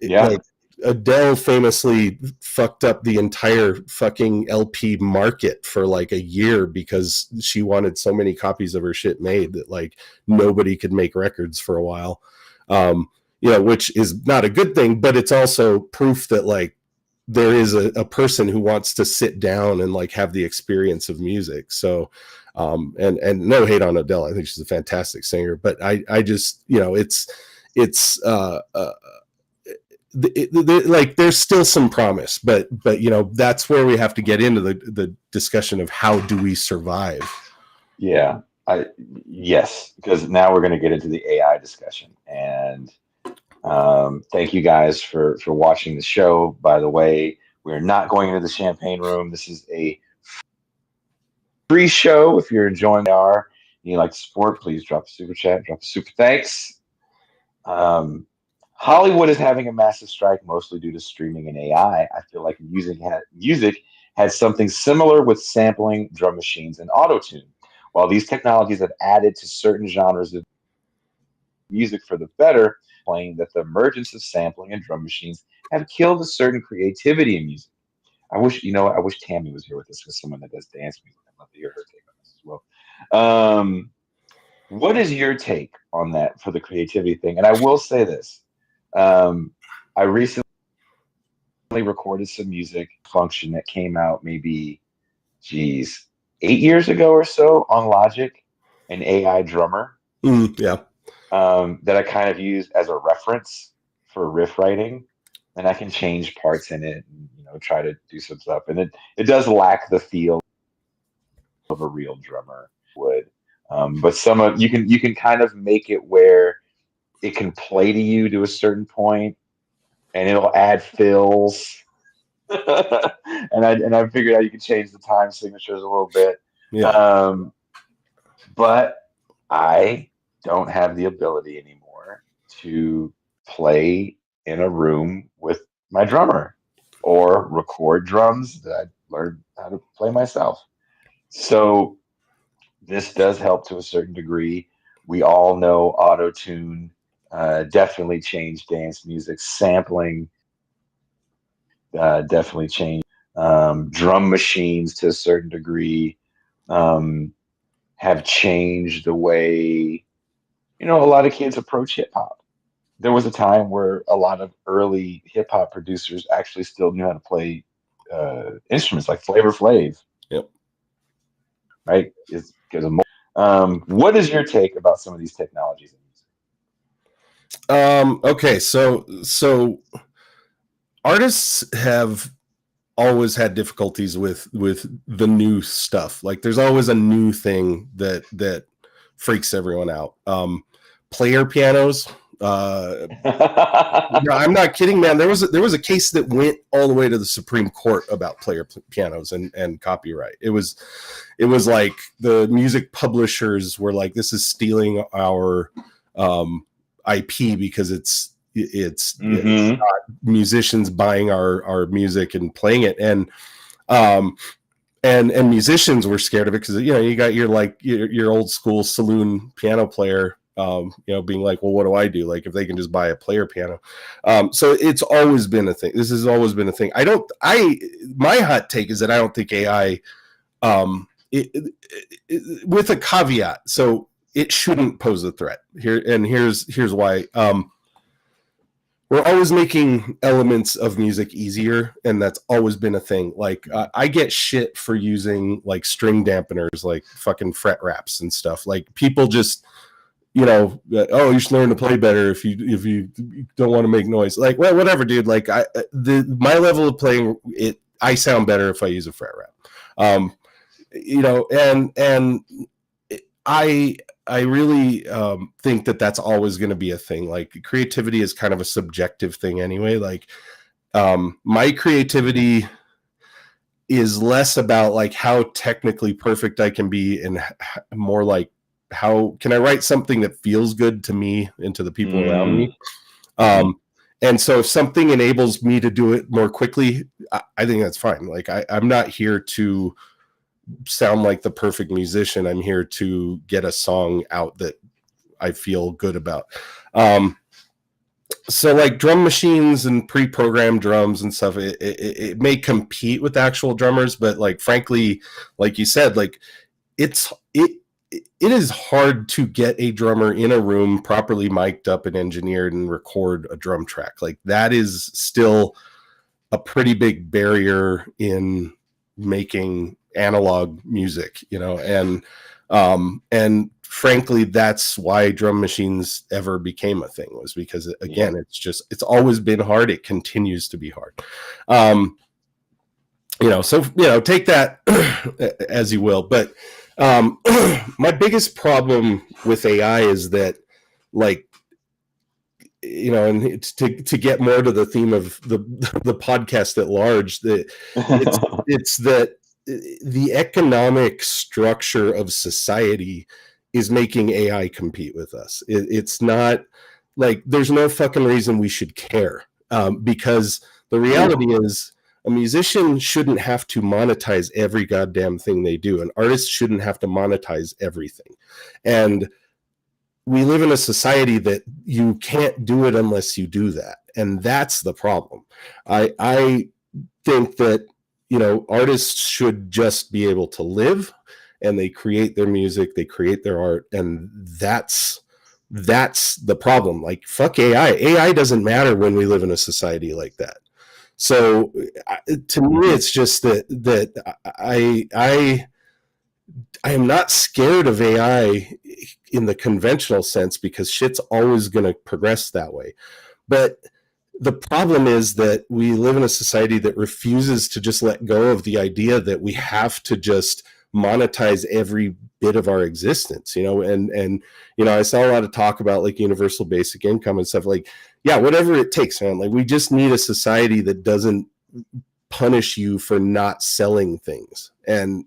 Yeah. like Adele famously fucked up the entire fucking LP market for like a year because she wanted so many copies of her shit made that like nobody could make records for a while. Which is not a good thing, but it's also proof that like there is a person who wants to sit down and like have the experience of music. So, and no hate on Adele. I think she's a fantastic singer, but I just, it's, like there's still some promise, but that's where we have to get into the discussion of how do we survive. Yeah. I yes, because now we're going to get into the AI discussion. And thank you guys for watching the show. By the way, we're not going into the champagne room. This is a free show. If you're enjoying our and you like sport, please drop a super chat, drop a super thanks. Um, Hollywood is having a massive strike, mostly due to streaming and AI. I feel like music had something similar with sampling, drum machines, and auto tune. While these technologies have added to certain genres of music for the better, playing that the emergence of sampling and drum machines have killed a certain creativity in music. I wish, I wish Tammy was here with us because someone that does dance music. I'd love to hear her take on this as well. What is your take on that for the creativity thing? And I will say this. I recently recorded some music function that came out maybe, geez, 8 years ago or so on Logic, an AI drummer Yeah. that I kind of use as a reference for riff writing, and I can change parts in it and try to do some stuff. And it does lack the feel of a real drummer would. But some of you can kind of make it where it can play to you to a certain point, and it'll add fills. And I figured out you can change the time signatures a little bit. Yeah. Um, but I don't have the ability anymore to play in a room with my drummer or record drums that I learned how to play myself. So this does help to a certain degree. We all know auto tune definitely changed dance music. Sampling definitely changed. Drum machines to a certain degree um, have changed the way a lot of kids approach hip hop. There was a time where a lot of early hip hop producers actually still knew how to play instruments like Flavor Flav, Yep. right? It's because of what is your take about some of these technologies in music? Okay, so artists have always had difficulties with the new stuff. Like there's always a new thing that freaks everyone out. Player pianos. No, I'm not kidding, man. There was a case that went all the way to the Supreme Court about player pianos and copyright. It was like the music publishers were like, this is stealing our IP because it's Mm-hmm. not musicians buying our music and playing it, and musicians were scared of it because you got your old school saloon piano player being like, well, what do I do? Like if they can just buy a player piano. So it's always been a thing. This has always been a thing. My hot take is that I don't think AI, with a caveat. So it shouldn't pose a threat here. And here's why. We're always making elements of music easier, and that's always been a thing. Like I get shit for using like string dampeners, like fucking fret wraps and stuff. Like people just, oh, you should learn to play better if you don't want to make noise. Like, well, whatever, dude. Like my level of playing it, I sound better if I use a fret wrap. And I really think that that's always going to be a thing. Like creativity is kind of a subjective thing anyway. Like my creativity is less about like how technically perfect I can be and more like how can I write something that feels good to me and to the people around me. And so if something enables me to do it more quickly, I think that's fine. Like I'm not here to sound like the perfect musician. I'm here to get a song out that I feel good about. So like drum machines and pre-programmed drums and stuff, it may compete with actual drummers, but like frankly, like you said, like it is hard to get a drummer in a room properly mic'd up and engineered and record a drum track. Like that is still a pretty big barrier in making analog music, and frankly that's why drum machines ever became a thing, was because again, it's always been hard. It continues to be hard. So take that as you will, but My biggest problem with AI is that, like, and it's to get more to the theme of the podcast at large, that it's that the economic structure of society is making AI compete with us. It's not like there's no fucking reason we should care, because the reality is a musician shouldn't have to monetize every goddamn thing they do. An artist shouldn't have to monetize everything. And we live in a society that you can't do it unless you do that. And that's the problem. I think that, artists should just be able to live, and they create their music, they create their art. And that's the problem. Like, fuck AI. AI doesn't matter when we live in a society like that. So to me, it's just that I am not scared of AI in the conventional sense, because shit's always going to progress that way. But the problem is that we live in a society that refuses to just let go of the idea that we have to just monetize every bit of our existence, and I saw a lot of talk about like universal basic income and stuff. Like, yeah, whatever it takes, man. Like, we just need a society that doesn't punish you for not selling things. And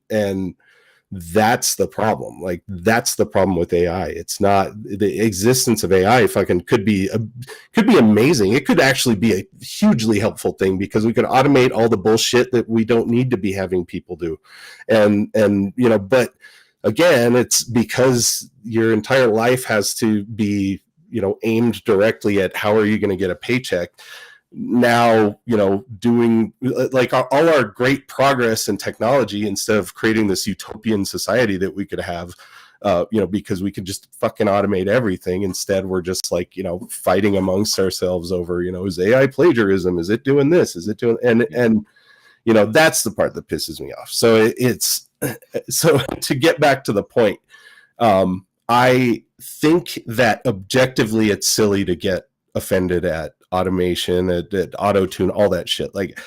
that's the problem. Like, that's the problem with AI. It's not the existence of AI fucking could be amazing. It could actually be a hugely helpful thing, because we could automate all the bullshit that we don't need to be having people do. And but again, it's because your entire life has to be, aimed directly at how are you going to get a paycheck. Now, doing like all our great progress in technology, instead of creating this utopian society that we could have, because we could just fucking automate everything. Instead, we're just like, fighting amongst ourselves over, is AI plagiarism? Is it doing this? Is it doing, and that's the part that pisses me off. So so to get back to the point, I think that objectively it's silly to get offended at automation, at auto-tune, all that shit. Like,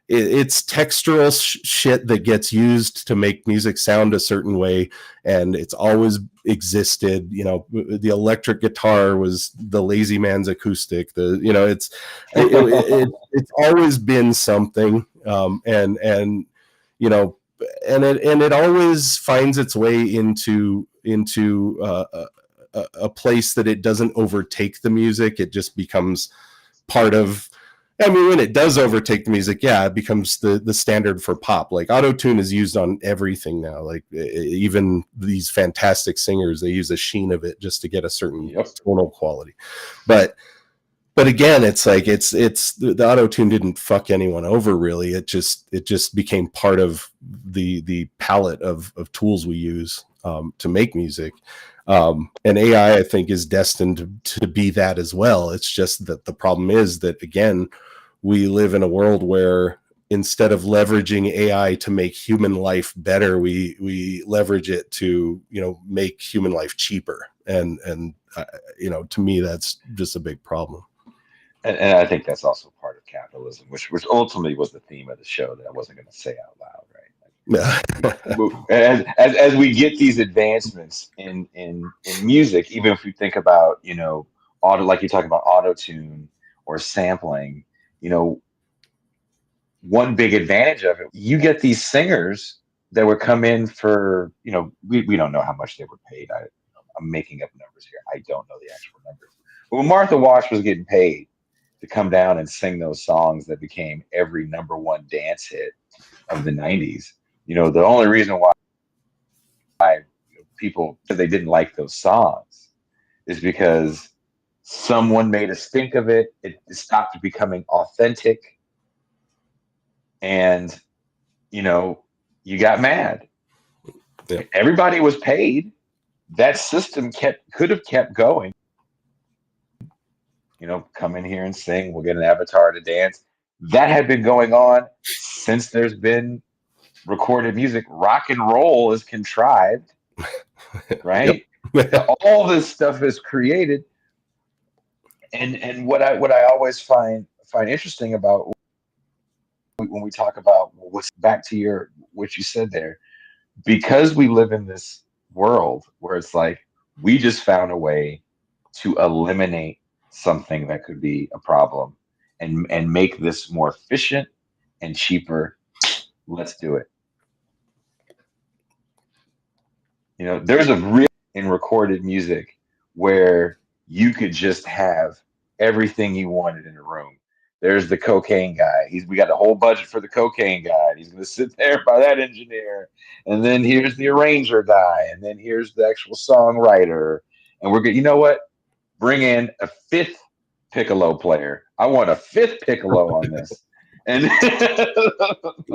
it's textural shit that gets used to make music sound a certain way, and it's always existed. The electric guitar was the lazy man's acoustic. It's always been something, and it always finds its way into a place that it doesn't overtake the music. It just becomes part of, when it does overtake the music, yeah, it becomes the standard for pop. Like, auto-tune is used on everything now. Like, even these fantastic singers, they use a sheen of it just to get a certain tonal quality. But again, it's like, it's the auto-tune didn't fuck anyone over, really. It just became part of the palette of tools we use to make music. And AI, I think, is destined to be that as well. It's just that the problem is that, again, we live in a world where, instead of leveraging AI to make human life better, we leverage it to, make human life cheaper. And to me, that's just a big problem. And I think that's also part of capitalism, which ultimately was the theme of the show that I wasn't going to say out loud, right? As we get these advancements in music, even if we think about, like you talk about auto tune or sampling, one big advantage of it, you get these singers that would come in for, we don't know how much they were paid. I'm making up numbers here. I don't know the actual numbers. But when Martha Wash was getting paid to come down and sing those songs that became every #1 dance hit of the 90s, the only reason why people said they didn't like those songs is because someone made a stink of it. It stopped becoming authentic, and you got mad. Yeah. Everybody was paid. That system could have kept going. Come in here and sing. We'll get an avatar to dance. That had been going on since there's been recorded music. Rock and roll is contrived, right? All this stuff is created, and what I always find interesting about when we talk about what's back to what you said there, because we live in this world where it's like we just found a way to eliminate something that could be a problem and make this more efficient and cheaper. Let's do it. You know, there's a real in recorded music where you could just have everything you wanted in a room. There's the cocaine guy. We got a whole budget for the cocaine guy. He's going to sit there by that engineer. And then here's the arranger guy. And then here's the actual songwriter. And we're good. You know what? Bring in a fifth piccolo player. I want a fifth piccolo on this. And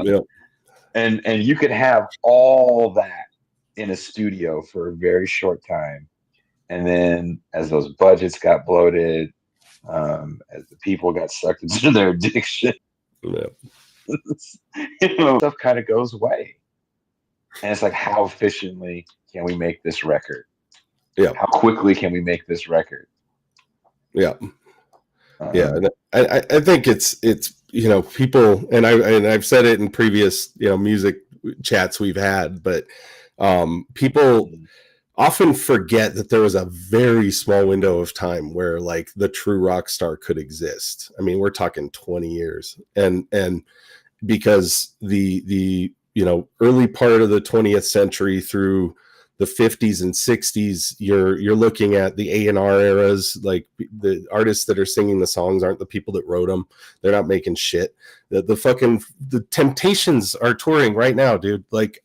Yeah. and you could have all that in a studio for a very short time. And then as those budgets got bloated, as the people got sucked into their addiction, Yeah. stuff kind of goes away. And it's like, how efficiently can we make this record? Yeah. How quickly can we make this record? Yeah. Yeah. And I think it's, you know, people, and I've said it in previous, you know, music chats we've had, but people often forget that there was a very small window of time where like the true rock star could exist. I mean, we're talking 20 years, and because the you know, early part of the 20th century through the 50s and 60s, you're looking at the A&R eras. Like the artists that are singing the songs aren't the people that wrote them. They're not making shit. The Temptations are touring right now, dude. Like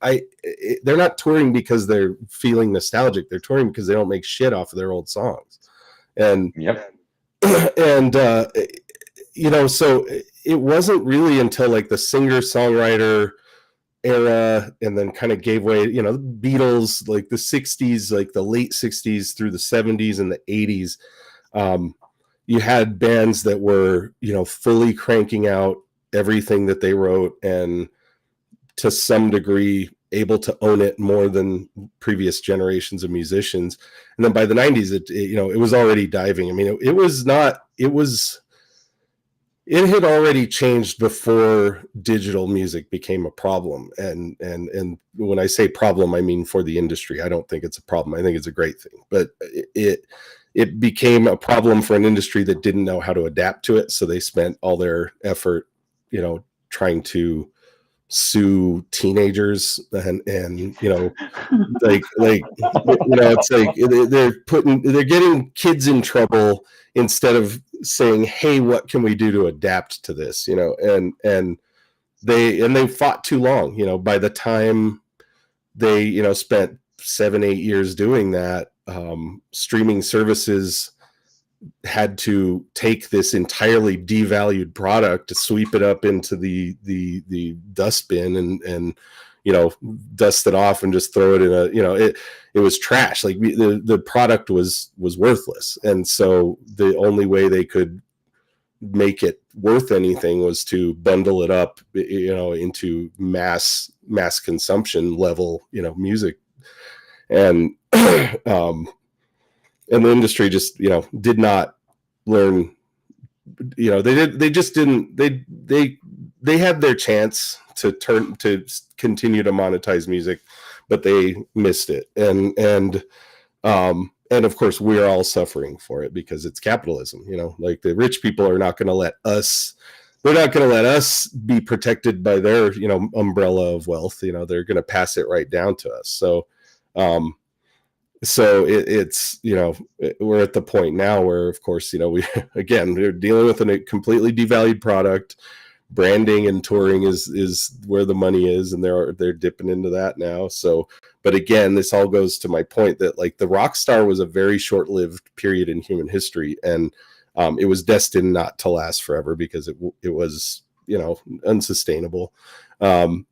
they're not touring because they're feeling nostalgic. They're touring because they don't make shit off of their old songs. And yep. And you know, so it wasn't really until like the singer-songwriter era, and then kind of gave way, you know, the Beatles, like the 60s, like the late 60s through the 70s and the 80s. You had bands that were, you know, fully cranking out everything that they wrote, and to some degree able to own it more than previous generations of musicians. And then by the 90s, it you know, it was already diving. I mean, it had already changed before digital music became a problem. And when I say problem, I mean for the industry. I don't think it's a problem. I think it's a great thing. But it became a problem for an industry that didn't know how to adapt to it. So they spent all their effort, you know, trying to sue teenagers and you know, like you know, it's like they're getting kids in trouble instead of saying, hey, what can we do to adapt to this, you know? And they fought too long. You know, by the time they, you know, spent 7-8 years doing that, streaming services had to take this entirely devalued product to sweep it up into the dustbin and you know, dust it off and just throw it in a, you know, it was trash. Like the product was worthless. And so the only way they could make it worth anything was to bundle it up, you know, into mass consumption level, you know, music. And and the industry just, you know, did not learn, you know, they just didn't, they had their chance to continue to monetize music, but they missed it. And of course we're all suffering for it because it's capitalism. You know, like the rich people are not going to let us, they're not going to let us be protected by their, you know, umbrella of wealth. You know, they're going to pass it right down to us. So it's, you know, we're at the point now where, of course, you know, we're dealing with a completely devalued product. Branding and touring is where the money is, and they're dipping into that now. So, but again, this all goes to my point that like the rock star was a very short-lived period in human history, and it was destined not to last forever because it was, you know, unsustainable, and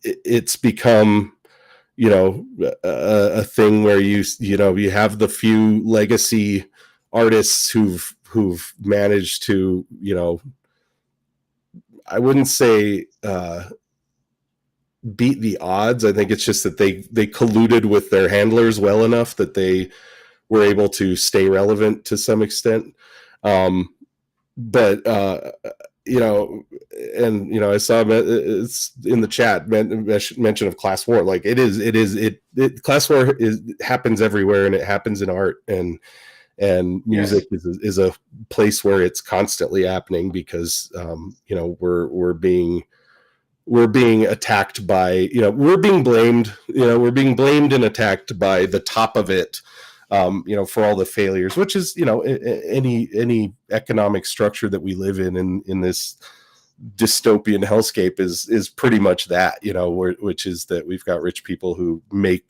it's become, you know, a thing where you know, you have the few legacy artists who've managed to, you know, I wouldn't say beat the odds. I think it's just that they colluded with their handlers well enough that they were able to stay relevant to some extent. But you know, and I saw it's in the chat mention of class war. Like class war happens everywhere, and it happens in art, and music is a place where it's constantly happening because we're being attacked by, we're being blamed, and attacked by the top of it, for all the failures, which is, any economic structure that we live in this dystopian hellscape is pretty much that, which is that we've got rich people who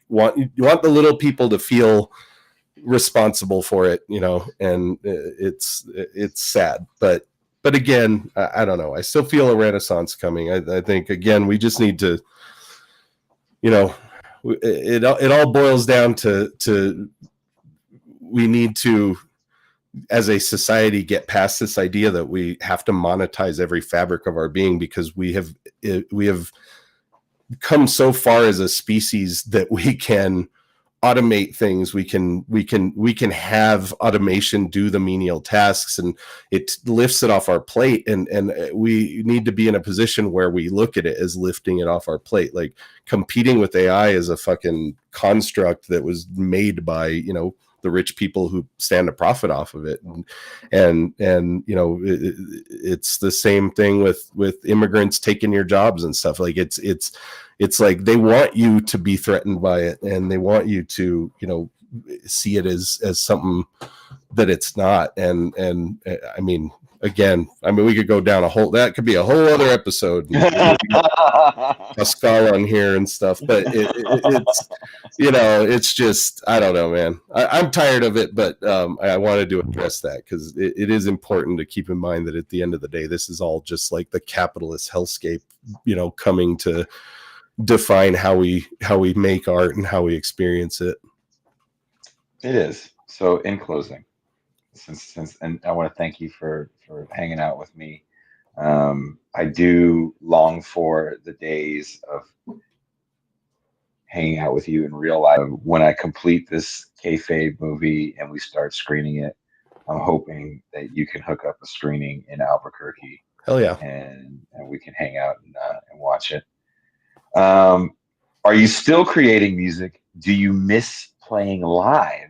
want the little people to feel responsible for it, and it's sad, but again, I don't know. I still feel a renaissance coming. I think, again, we just need to, it all boils down to we need to, as a society, get past this idea that we have to monetize every fabric of our being, because we have come so far as a species that we can automate things. We can have automation do the menial tasks, and it lifts it off our plate, and we need to be in a position where we look at it as lifting it off our plate. Like, competing with AI is a fucking construct that was made by, the rich people who stand to profit off of it, and it's the same thing with immigrants taking your jobs and stuff. Like, it's like they want you to be threatened by it, and they want you to, see it as something that it's not. And I mean, again, we could go down that could be a whole other episode. Pascual on here and stuff, but it's, it's just, I don't know, man. I'm tired of it, but I wanted to address that because it is important to keep in mind that at the end of the day, this is all just like the capitalist hellscape, coming to define how we make art and how we experience it. It is. So, in closing, since and I want to thank you for hanging out with me. I do long for the days of hanging out with you in real life. When I complete this kayfabe movie and we start screening it, I'm hoping that you can hook up a screening in Albuquerque. Hell yeah! And we can hang out and watch it. Are you still creating music? Do you miss playing live?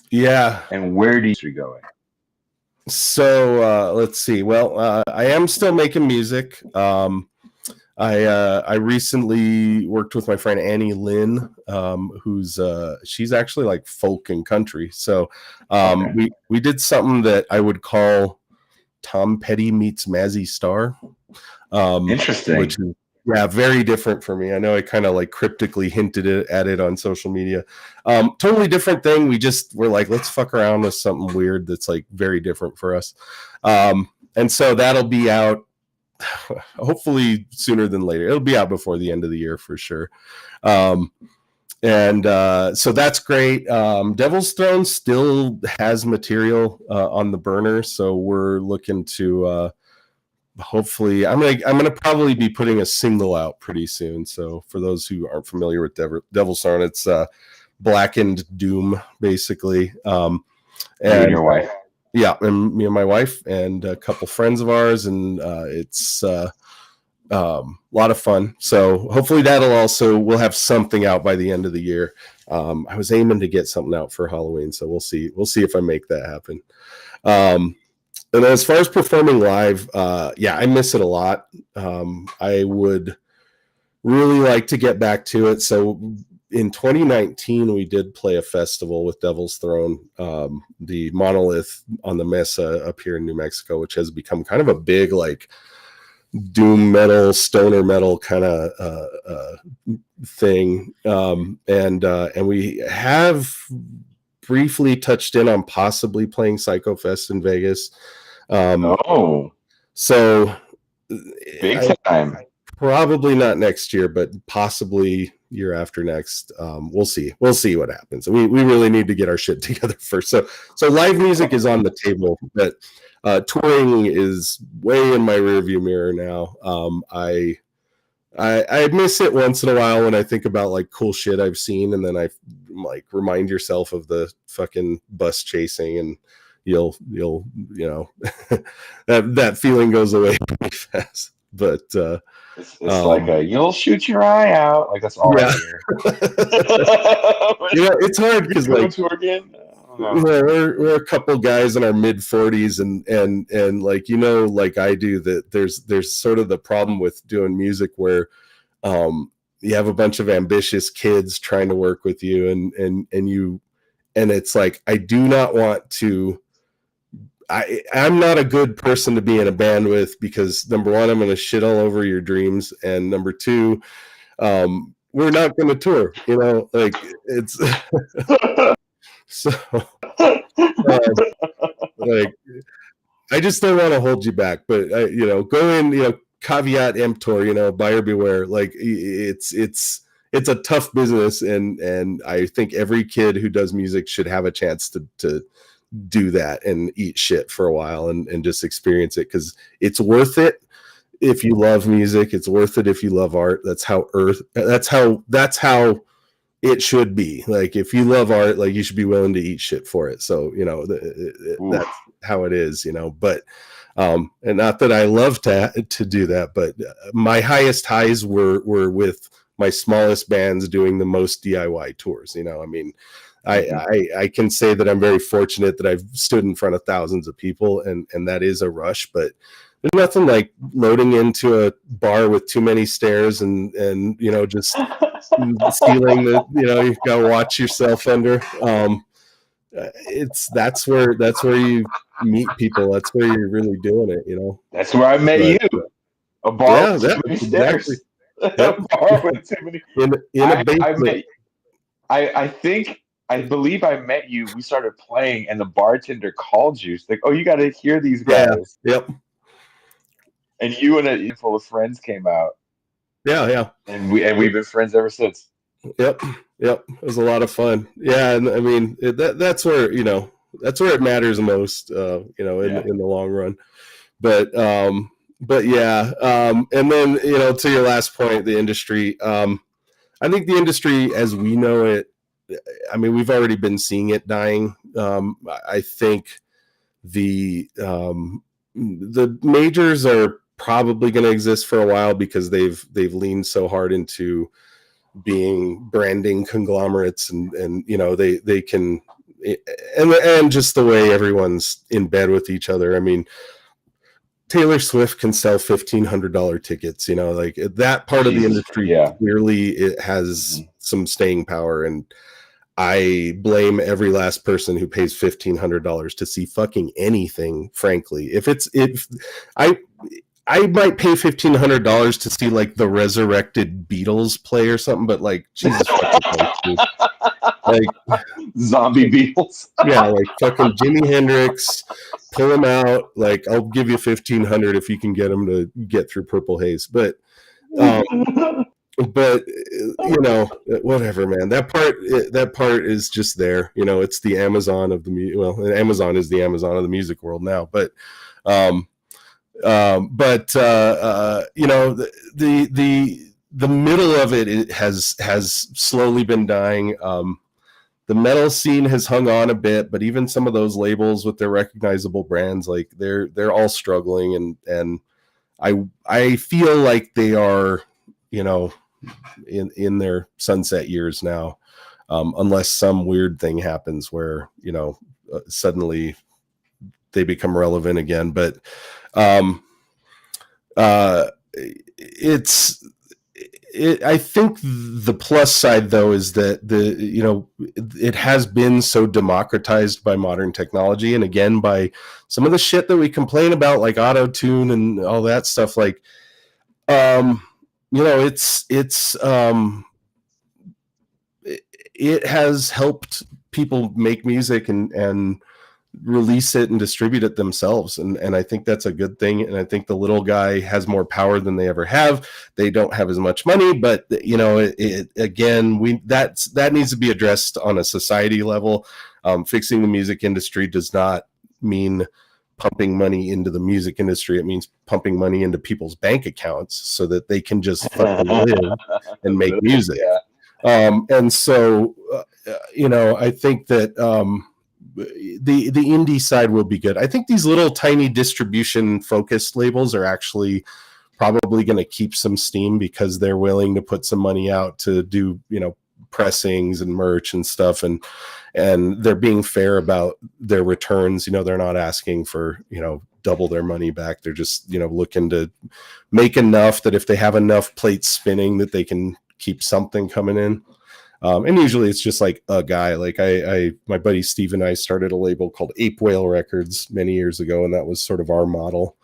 Yeah. And where do you go? So let's see. Well, I am still making music. I recently worked with my friend Annie Lynn, who's she's actually like folk and country. So we did something that I would call Tom Petty meets Mazzy Star. Interesting. Which is, yeah, very different for me. I know I kind of like cryptically hinted at it on social media. Totally different thing. We're like, let's fuck around with something weird that's like very different for us. And so that'll be out hopefully sooner than later. It'll be out before the end of the year for sure. And so that's great. Devil's Throne still has material on the burner, so we're looking to hopefully I'm gonna probably be putting a single out pretty soon. So for those who aren't familiar with Devil's Throne, it's blackened doom basically. And your wife. Yeah, and me and my wife and a couple friends of ours, and it's a lot of fun. So hopefully we'll have something out by the end of the year. I was aiming to get something out for Halloween, so we'll see if I make that happen. And as far as performing live, yeah, I miss it a lot. I would really like to get back to it. So in 2019, we did play a festival with Devil's Throne, the Monolith on the Mesa up here in New Mexico, which has become kind of a big like doom metal, stoner metal kind of thing. And we have briefly touched in on possibly playing Psycho Fest in Vegas. So big time. Probably not next year, but possibly year after next. We'll see what happens. We really need to get our shit together first. So live music is on the table, but touring is way in my rearview mirror now. I miss it once in a while when I think about like cool shit I've seen, and then I like remind yourself of the fucking bus chasing and you'll that feeling goes away pretty fast. But it's like you'll shoot your eye out. Like that's all I yeah. hear. It's hard You because go like to again. I don't know. we're a couple guys in our mid 40s, and like like I do, that there's sort of the problem with doing music where you have a bunch of ambitious kids trying to work with you, and it's like I do not want to. I'm not a good person to be in a band with, because number one, I'm going to shit all over your dreams, and number two, we're not going to tour. Like it's so. Like I just don't want to hold you back, but go in, caveat emptor, buyer beware. Like it's a tough business, and I think every kid who does music should have a chance to do that and eat shit for a while and just experience it, because it's worth it if you love music. It's worth it if you love art. That's how it should be. Like if you love art, like you should be willing to eat shit for it. So that's how it is. But and not that I love to do that, but my highest highs were with my smallest bands doing the most DIY tours. I mean, I can say that I'm very fortunate that I've stood in front of thousands of people, and that is a rush. But there's nothing like loading into a bar with too many stairs and just ceiling that you gotta watch yourself under. That's where you meet people. That's where you're really doing it. That's where I met But, you. A bar with too many exactly. stairs. A bar with too many. In a basement. I believe I met you. We started playing, and the bartender called you. She's like, "Oh, you got to hear these guys." Yeah. Yep. And you and a handful of friends came out. Yeah. And we've been friends ever since. Yep. It was a lot of fun. Yeah, and I mean that's where it matters most. In the long run. But yeah. And then to your last point, the industry. I think the industry as we know it. I mean, we've already been seeing it dying. I think the majors are probably going to exist for a while because they've leaned so hard into being branding conglomerates, and they can, and just the way everyone's in bed with each other. I mean, Taylor Swift can sell $1,500 tickets, like that part of the industry. Yeah. Clearly it has some staying power, and I blame every last person who pays $1,500 to see fucking anything. Frankly, if I might pay $1,500 to see like the resurrected Beatles play or something, but like Jesus fucking Christ, like zombie Beatles. Yeah, like fucking Jimi Hendrix, pull him out. Like I'll give you $1,500 if you can get him to get through Purple Haze, but. But whatever, man. That part is just there. It's the Amazon of the Amazon is the Amazon of the music world now. But the middle of it has slowly been dying. The metal scene has hung on a bit, but even some of those labels with their recognizable brands, like they're all struggling, and I feel like they are, in their sunset years now, unless some weird thing happens where suddenly they become relevant again. But I think the plus side though is that it has been so democratized by modern technology, and again by some of the shit that we complain about, like auto-tune and all that stuff. Like it has helped people make music and release it and distribute it themselves, and I think that's a good thing. And I think the little guy has more power than they ever have. They don't have as much money, but that needs to be addressed on a society level. Fixing the music industry does not mean pumping money into the music industry. It means pumping money into people's bank accounts so that they can just fucking live and make music. And so I think that the indie side will be good. I think these little tiny distribution focused labels are actually probably going to keep some steam because they're willing to put some money out to do, pressings and merch and stuff, and they're being fair about their returns. They're not asking for, double their money back. They're just, looking to make enough that if they have enough plates spinning that they can keep something coming in. And usually it's just like a guy. Like my buddy Steve and I started a label called Ape Whale Records many years ago, and that was sort of our model.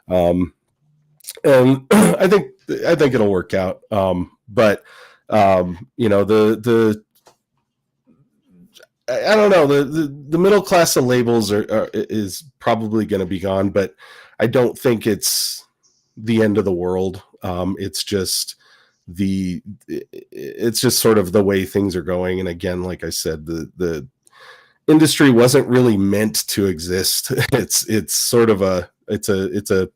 And I think it'll work out. But the I don't know, the middle class of labels is probably going to be gone, but I don't think it's the end of the world. It's just sort of the way things are going. And again, like I said, the industry wasn't really meant to exist. It's sort of it's a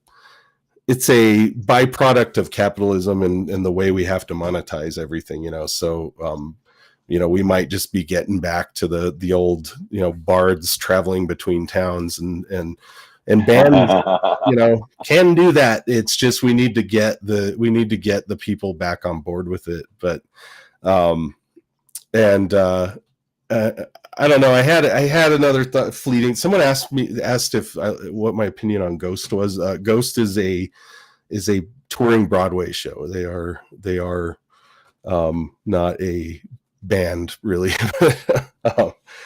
byproduct of capitalism and the way we have to monetize everything, so we might just be getting back to the old, bards traveling between towns and bands, can do that. It's just we need to get the people back on board with it. But I don't know. I had another fleeting. Someone asked if what my opinion on Ghost was. Ghost is a touring Broadway show. They are not a band really.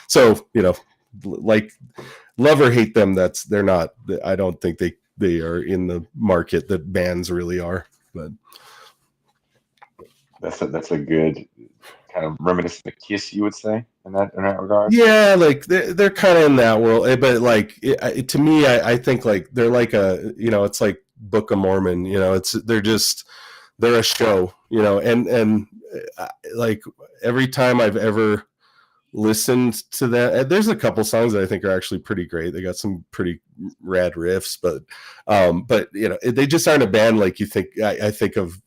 So like love or hate them, they're not. I don't think they are in the market that bands really are. But that's a good kind of reminiscent of Kiss, you would say, in that regard. Yeah, like they're kind of in that world, but like to me, I think like they're like it's like Book of Mormon. They're a show, and like every time I've ever listened to that, there's a couple songs that I think are actually pretty great. They got some pretty rad riffs, but they just aren't a band like you think. I think of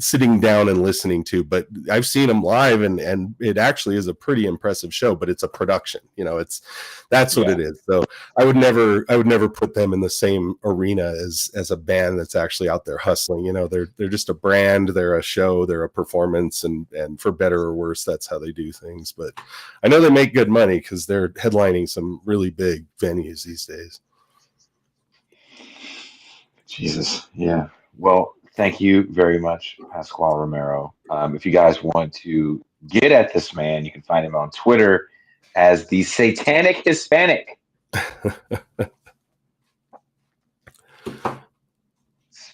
sitting down and listening to, but I've seen them live, and it actually is a pretty impressive show. But it's a production, that's what it is. So I would never put them in the same arena as a band that's actually out there hustling. They're just a brand, they're a show, they're a performance, and for better or worse, that's how they do things. But I know they make good money because they're headlining some really big venues these days. Jesus. Yeah. Well, thank you very much, Pascual Romero. If you guys want to get at this man, you can find him on Twitter as the Satanic Hispanic.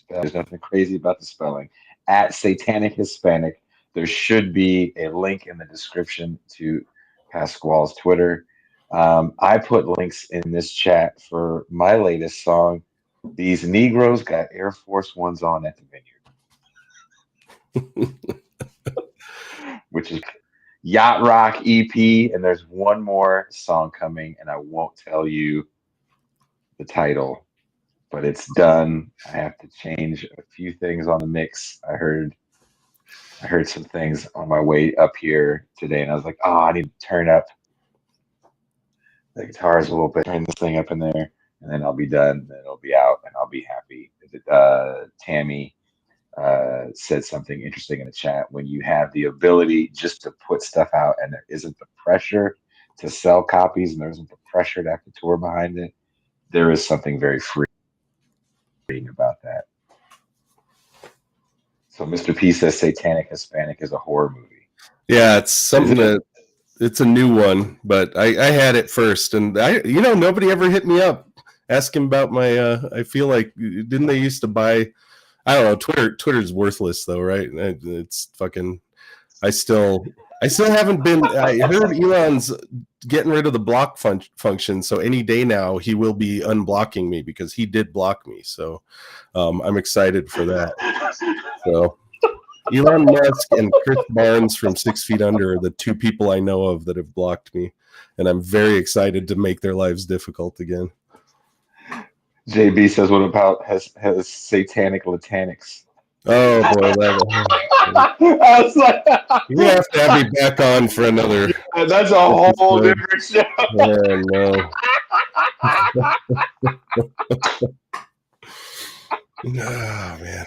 There's nothing crazy about the spelling. At Satanic Hispanic. There should be a link in the description to Pascual's Twitter. I put links in this chat for my latest song. These Negroes got Air Force Ones on at the Vineyard, which is Yacht Rock EP. And there's one more song coming, and I won't tell you the title, but it's done. I have to change a few things on the mix. I heard some things on my way up here today, and I was like, oh, I need to turn up the guitars a little bit, turn this thing up in there, and then I'll be done, and it'll be out, and I'll be happy. Tammy said something interesting in the chat. When you have the ability just to put stuff out and there isn't the pressure to sell copies and there isn't the pressure to have to tour behind it, there is something very freeing about that. So Mr. P says Satanic Hispanic is a horror movie. Yeah, it's something it's a new one, but I had it first, and nobody ever hit me up asking about my I feel like, didn't they used to buy, I don't know, Twitter's worthless though, right? It's fucking, I still haven't been, I heard Elon's getting rid of the block function, so any day now he will be unblocking me because he did block me. So I'm excited for that. So Elon Musk and Chris Barnes from 6 Feet Under are the two people I know of that have blocked me, and I'm very excited to make their lives difficult again. JB says, what about has satanic Latinx? Oh boy, that I was like, you're gonna have to have me back on for another that's a whole episode. different show. Oh no. Oh man.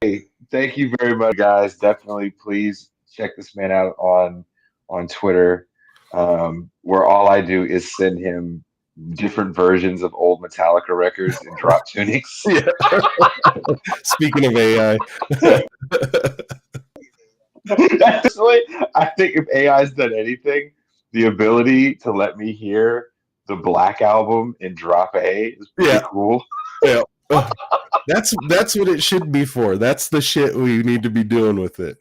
Hey, thank you very much, guys. Definitely, please check this man out on Twitter, where all I do is send him different versions of old Metallica records in drop tunings. Yeah. Speaking of AI. Honestly, I think if AI's done anything, the ability to let me hear the Black album in drop A is pretty Yeah. cool. Yeah. That's what it should be for. That's the shit we need to be doing with it.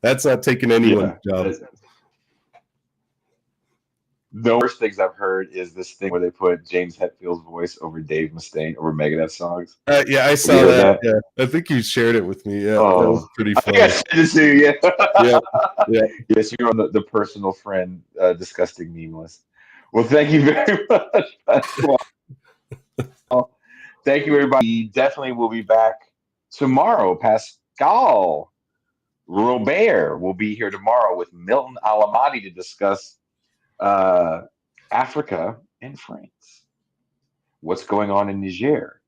That's not taking anyone's Yeah. job. The worst things I've heard is this thing where they put James Hetfield's voice over Dave Mustaine over Megadeth songs. Yeah, I Have you saw heard that. that? Yeah, I think you shared it with me. Yeah, that was Oh, pretty I think I funny. sent it to you. Yeah, Yeah. yeah. Yes, you're on the personal friend disgusting meme list. Well, thank you very much, Pascual. Thank you, everybody. Definitely will be back tomorrow. Pascal Robert will be here tomorrow with Milton Alamati to discuss uh, Africa and France. What's going on in Niger?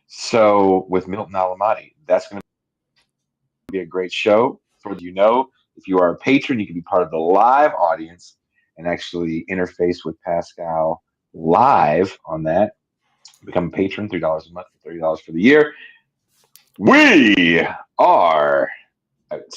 So, with Milton Alamati, that's going to be a great show. For you know, if you are a patron, you can be part of the live audience and actually interface with Pascal live on that. Become a patron, $3 a month, $30 for the year. We are out.